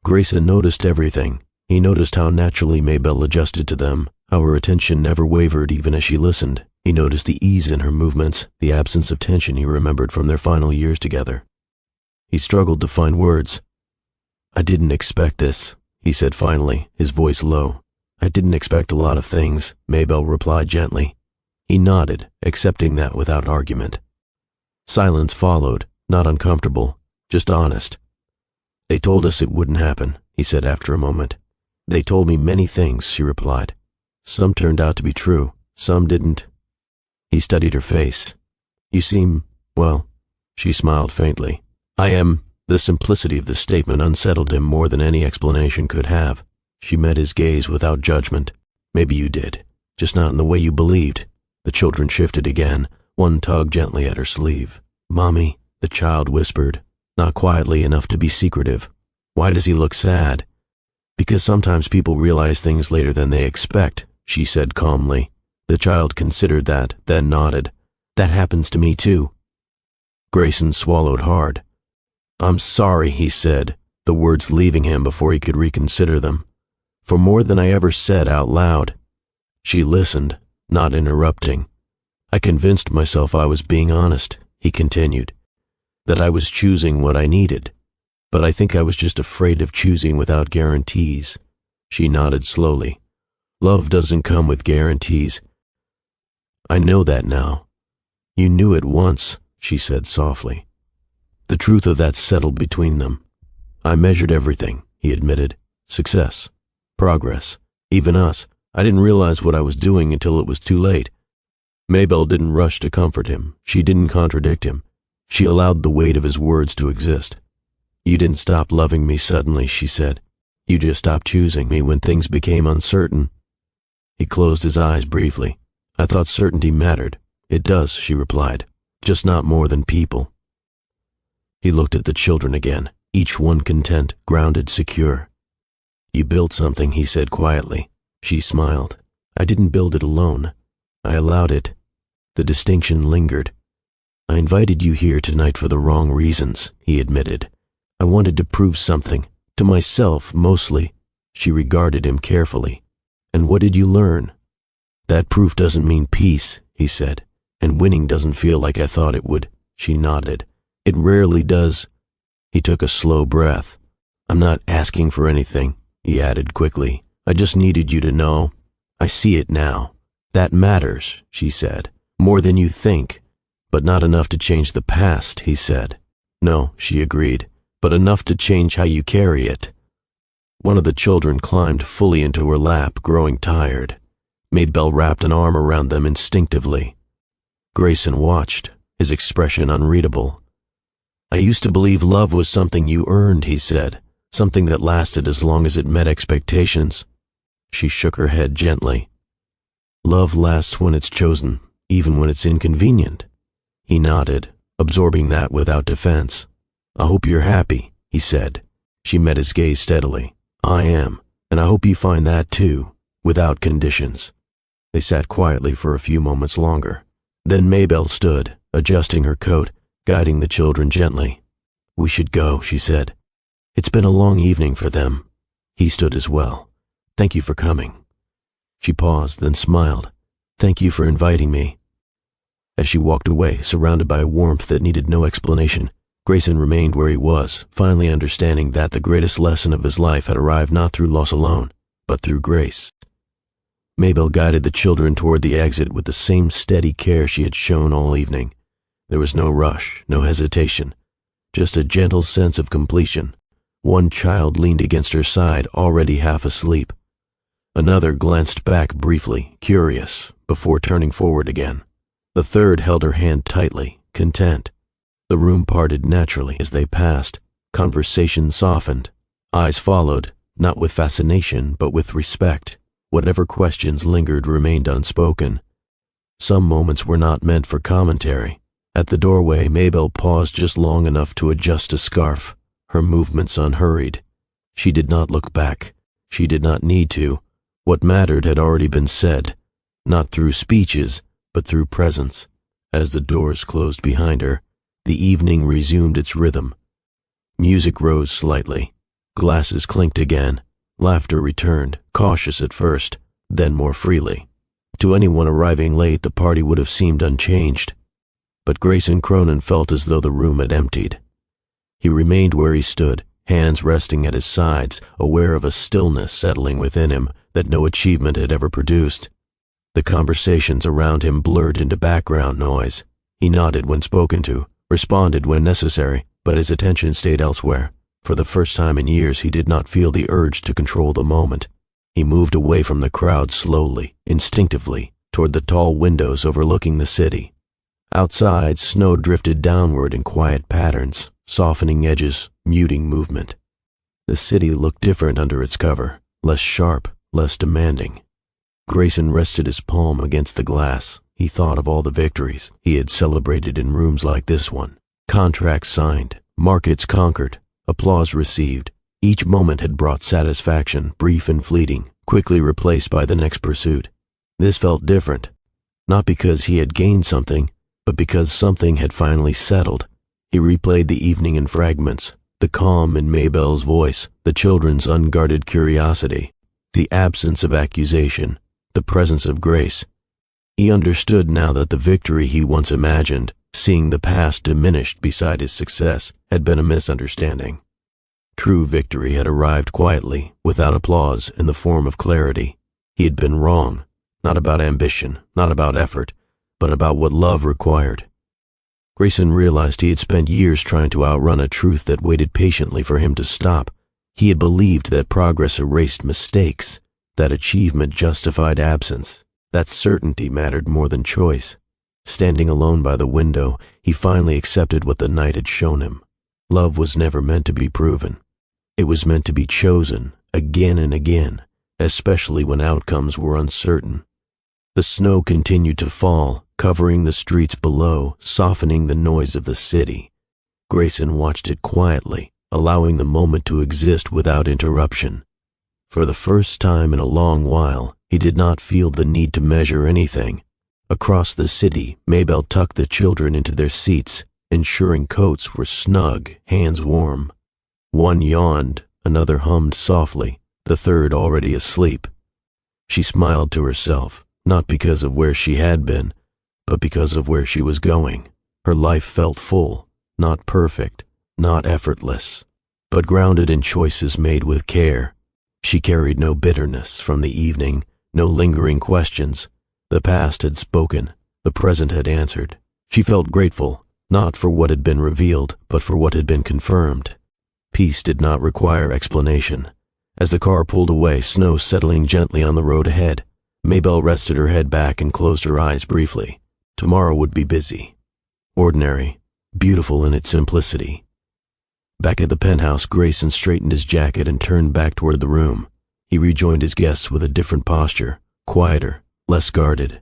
Grayson noticed everything. He noticed how naturally Maybelle adjusted to them, how her attention never wavered even as she listened. He noticed the ease in her movements, the absence of tension he remembered from their final years together. He struggled to find words. "I didn't expect this," he said finally, his voice low. "I didn't expect a lot of things," Maybelle replied gently. He nodded, accepting that without argument. Silence followed, not uncomfortable, just honest. "They told us it wouldn't happen," he said after a moment. "They told me many things," she replied. "Some turned out to be true, some didn't." He studied her face. You seem, well, she smiled faintly. I am. The simplicity of the statement unsettled him more than any explanation could have. She met his gaze without judgment. Maybe you did, just not in the way you believed. The children shifted again. One tugged gently at her sleeve. Mommy, the child whispered, not quietly enough to be secretive. Why does he look sad? Because sometimes people realize things later than they expect, she said calmly. The child considered that, then nodded. That happens to me too. Grayson swallowed hard. I'm sorry, he said, the words leaving him before he could reconsider them. For more than I ever said out loud. She listened, not interrupting. I convinced myself I was being honest, he continued, that I was choosing what I needed. But I think I was just afraid of choosing without guarantees. She nodded slowly. Love doesn't come with guarantees. I know that now. You knew it once, she said softly. The truth of that settled between them. I measured everything, he admitted. Success, progress, even us. I didn't realize what I was doing until it was too late. Maybelle didn't rush to comfort him. She didn't contradict him. She allowed the weight of his words to exist. You didn't stop loving me suddenly, she said. You just stopped choosing me when things became uncertain. He closed his eyes briefly. I thought certainty mattered. It does, she replied. Just not more than people. He looked at the children again, each one content, grounded, secure. You built something, he said quietly. She smiled. I didn't build it alone. I allowed it. The distinction lingered. I invited you here tonight for the wrong reasons, he admitted. I wanted to prove something, to myself mostly. She regarded him carefully. And what did you learn? That proof doesn't mean peace, he said, and winning doesn't feel like I thought it would. She nodded. It rarely does. He took a slow breath. I'm not asking for anything, he added quickly. I just needed you to know. I see it now. That matters, she said. More than you think. But not enough to change the past, he said. No, she agreed, but enough to change how you carry it. One of the children climbed fully into her lap, growing tired. Maybelle wrapped an arm around them instinctively. Grayson watched, his expression unreadable. I used to believe love was something you earned, he said, something that lasted as long as it met expectations. She shook her head gently. Love lasts when it's chosen, even when it's inconvenient. He nodded, absorbing that without defense. I hope you're happy, he said. She met his gaze steadily. I am, and I hope you find that too, without conditions. They sat quietly for a few moments longer. Then Maybelle stood, adjusting her coat, guiding the children gently. We should go, she said. It's been a long evening for them. He stood as well. Thank you for coming. She paused, then smiled. Thank you for inviting me. As she walked away, surrounded by a warmth that needed no explanation, Grayson remained where he was, finally understanding that the greatest lesson of his life had arrived not through loss alone, but through grace. Maybelle guided the children toward the exit with the same steady care she had shown all evening. There was no rush, no hesitation, just a gentle sense of completion. One child leaned against her side, already half asleep. Another glanced back briefly, curious, before turning forward again. The third held her hand tightly, content. The room parted naturally as they passed. Conversation softened. Eyes followed, not with fascination, but with respect. Whatever questions lingered remained unspoken. Some moments were not meant for commentary. At the doorway, Maybelle paused just long enough to adjust a scarf, her movements unhurried. She did not look back. She did not need to. What mattered had already been said, not through speeches, but through presence. As the doors closed behind her, the evening resumed its rhythm. Music rose slightly. Glasses clinked again. Laughter returned, cautious at first, then more freely. To anyone arriving late, the party would have seemed unchanged. But Grayson Cronin felt as though the room had emptied. He remained where he stood, hands resting at his sides, aware of a stillness settling within him that no achievement had ever produced. The conversations around him blurred into background noise. He nodded when spoken to, responded when necessary, but his attention stayed elsewhere. For the first time in years, he did not feel the urge to control the moment. He moved away from the crowd slowly, instinctively, toward the tall windows overlooking the city. Outside, snow drifted downward in quiet patterns, softening edges, muting movement. The city looked different under its cover, less sharp, less demanding. Grayson rested his palm against the glass. He thought of all the victories he had celebrated in rooms like this one. Contracts signed, markets conquered, applause received. Each moment had brought satisfaction, brief and fleeting, quickly replaced by the next pursuit. This felt different, not because he had gained something, but because something had finally settled. He replayed the evening in fragments, the calm in Maybelle's voice, the children's unguarded curiosity, the absence of accusation, the presence of grace. He understood now that the victory he once imagined, seeing the past diminished beside his success, had been a misunderstanding. True victory had arrived quietly, without applause, in the form of clarity. He had been wrong, not about ambition, not about effort, but about what love required. Grayson realized he had spent years trying to outrun a truth that waited patiently for him to stop. He had believed that progress erased mistakes, that achievement justified absence, that certainty mattered more than choice. Standing alone by the window, he finally accepted what the night had shown him. Love was never meant to be proven. It was meant to be chosen, again and again, especially when outcomes were uncertain. The snow continued to fall, covering the streets below, softening the noise of the city. Grayson watched it quietly, allowing the moment to exist without interruption. For the first time in a long while, he did not feel the need to measure anything. Across the city, Maybelle tucked the children into their seats, ensuring coats were snug, hands warm. One yawned, another hummed softly, the third already asleep. She smiled to herself, not because of where she had been, but because of where she was going. Her life felt full, not perfect, not effortless, but grounded in choices made with care. She carried no bitterness from the evening, no lingering questions. The past had spoken, the present had answered. She felt grateful, not for what had been revealed, but for what had been confirmed. Peace did not require explanation. As the car pulled away, snow settling gently on the road ahead, Maybelle rested her head back and closed her eyes briefly. Tomorrow would be busy. Ordinary, beautiful in its simplicity. Back at the penthouse, Grayson straightened his jacket and turned back toward the room. He rejoined his guests with a different posture, quieter, less guarded.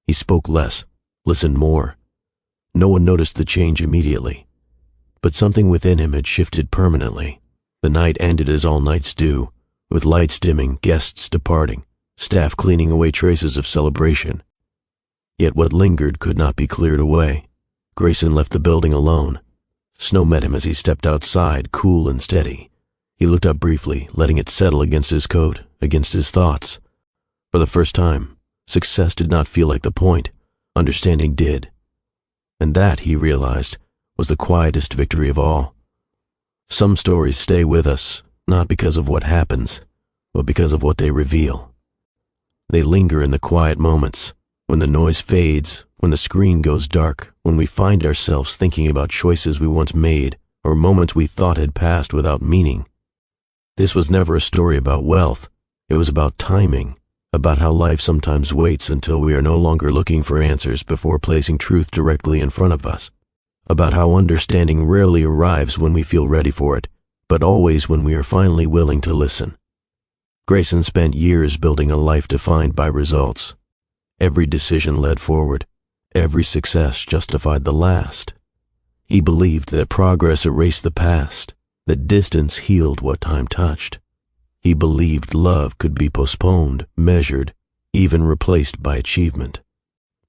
He spoke less, listened more. No one noticed the change immediately, but something within him had shifted permanently. The night ended as all nights do, with lights dimming, guests departing, staff cleaning away traces of celebration. Yet what lingered could not be cleared away. Grayson left the building alone. Snow met him as he stepped outside, cool and steady. He looked up briefly, letting it settle against his coat, against his thoughts. For the first time, success did not feel like the point. Understanding did. And that, he realized, was the quietest victory of all. Some stories stay with us, not because of what happens, but because of what they reveal. They linger in the quiet moments, when the noise fades, when the screen goes dark, when we find ourselves thinking about choices we once made, or moments we thought had passed without meaning. This was never a story about wealth. It was about timing, about how life sometimes waits until we are no longer looking for answers before placing truth directly in front of us, about how understanding rarely arrives when we feel ready for it, but always when we are finally willing to listen. Grayson spent years building a life defined by results. Every decision led forward. Every success justified the last. He believed that progress erased the past, that distance healed what time touched. He believed love could be postponed, measured, even replaced by achievement.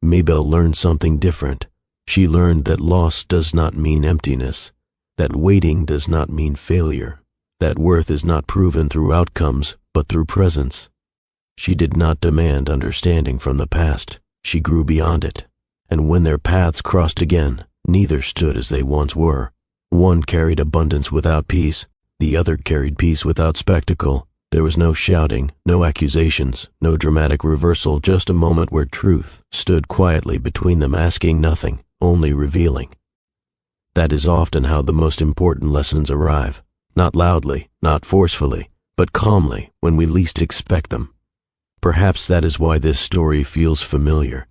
Maybelle learned something different. She learned that loss does not mean emptiness, that waiting does not mean failure, that worth is not proven through outcomes, but through presence. She did not demand understanding from the past. She grew beyond it. And when their paths crossed again, neither stood as they once were. One carried abundance without peace. The other carried peace without spectacle. There was no shouting, no accusations, no dramatic reversal, just a moment where truth stood quietly between them, asking nothing, only revealing. That is often how the most important lessons arrive. Not loudly, not forcefully, but calmly when we least expect them. Perhaps that is why this story feels familiar.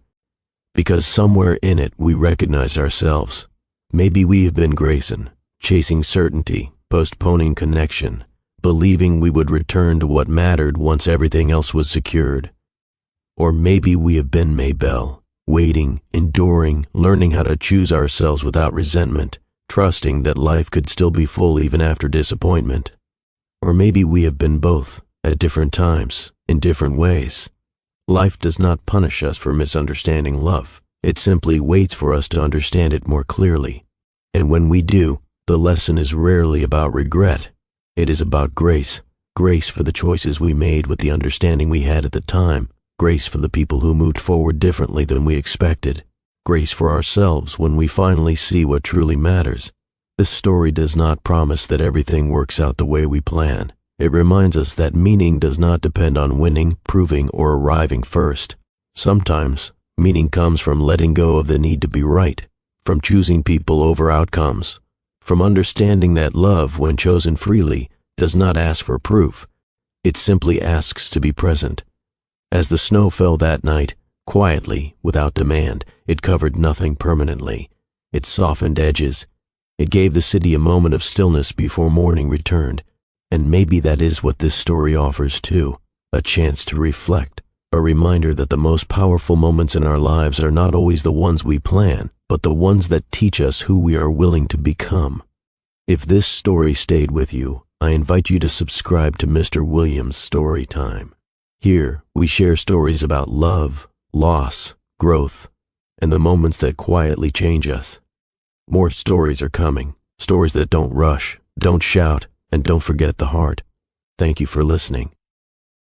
Because somewhere in it we recognize ourselves. Maybe we have been Grayson, chasing certainty, postponing connection, believing we would return to what mattered once everything else was secured. Or maybe we have been Maybelle, waiting, enduring, learning how to choose ourselves without resentment, trusting that life could still be full even after disappointment. Or maybe we have been both, at different times, in different ways. Life does not punish us for misunderstanding love. It simply waits for us to understand it more clearly. And when we do, the lesson is rarely about regret. It is about grace. Grace for the choices we made with the understanding we had at the time. Grace for the people who moved forward differently than we expected. Grace for ourselves when we finally see what truly matters. This story does not promise that everything works out the way we plan. It reminds us that meaning does not depend on winning, proving, or arriving first. Sometimes, meaning comes from letting go of the need to be right, from choosing people over outcomes, from understanding that love, when chosen freely, does not ask for proof. It simply asks to be present. As the snow fell that night, quietly, without demand, it covered nothing permanently. It softened edges. It gave the city a moment of stillness before morning returned. And maybe that is what this story offers too, a chance to reflect, a reminder that the most powerful moments in our lives are not always the ones we plan, but the ones that teach us who we are willing to become. If this story stayed with you, I invite you to subscribe to Mr. Williams' Story Time. Here, we share stories about love, loss, growth, and the moments that quietly change us. More stories are coming, stories that don't rush, don't shout, and don't forget the heart. Thank you for listening.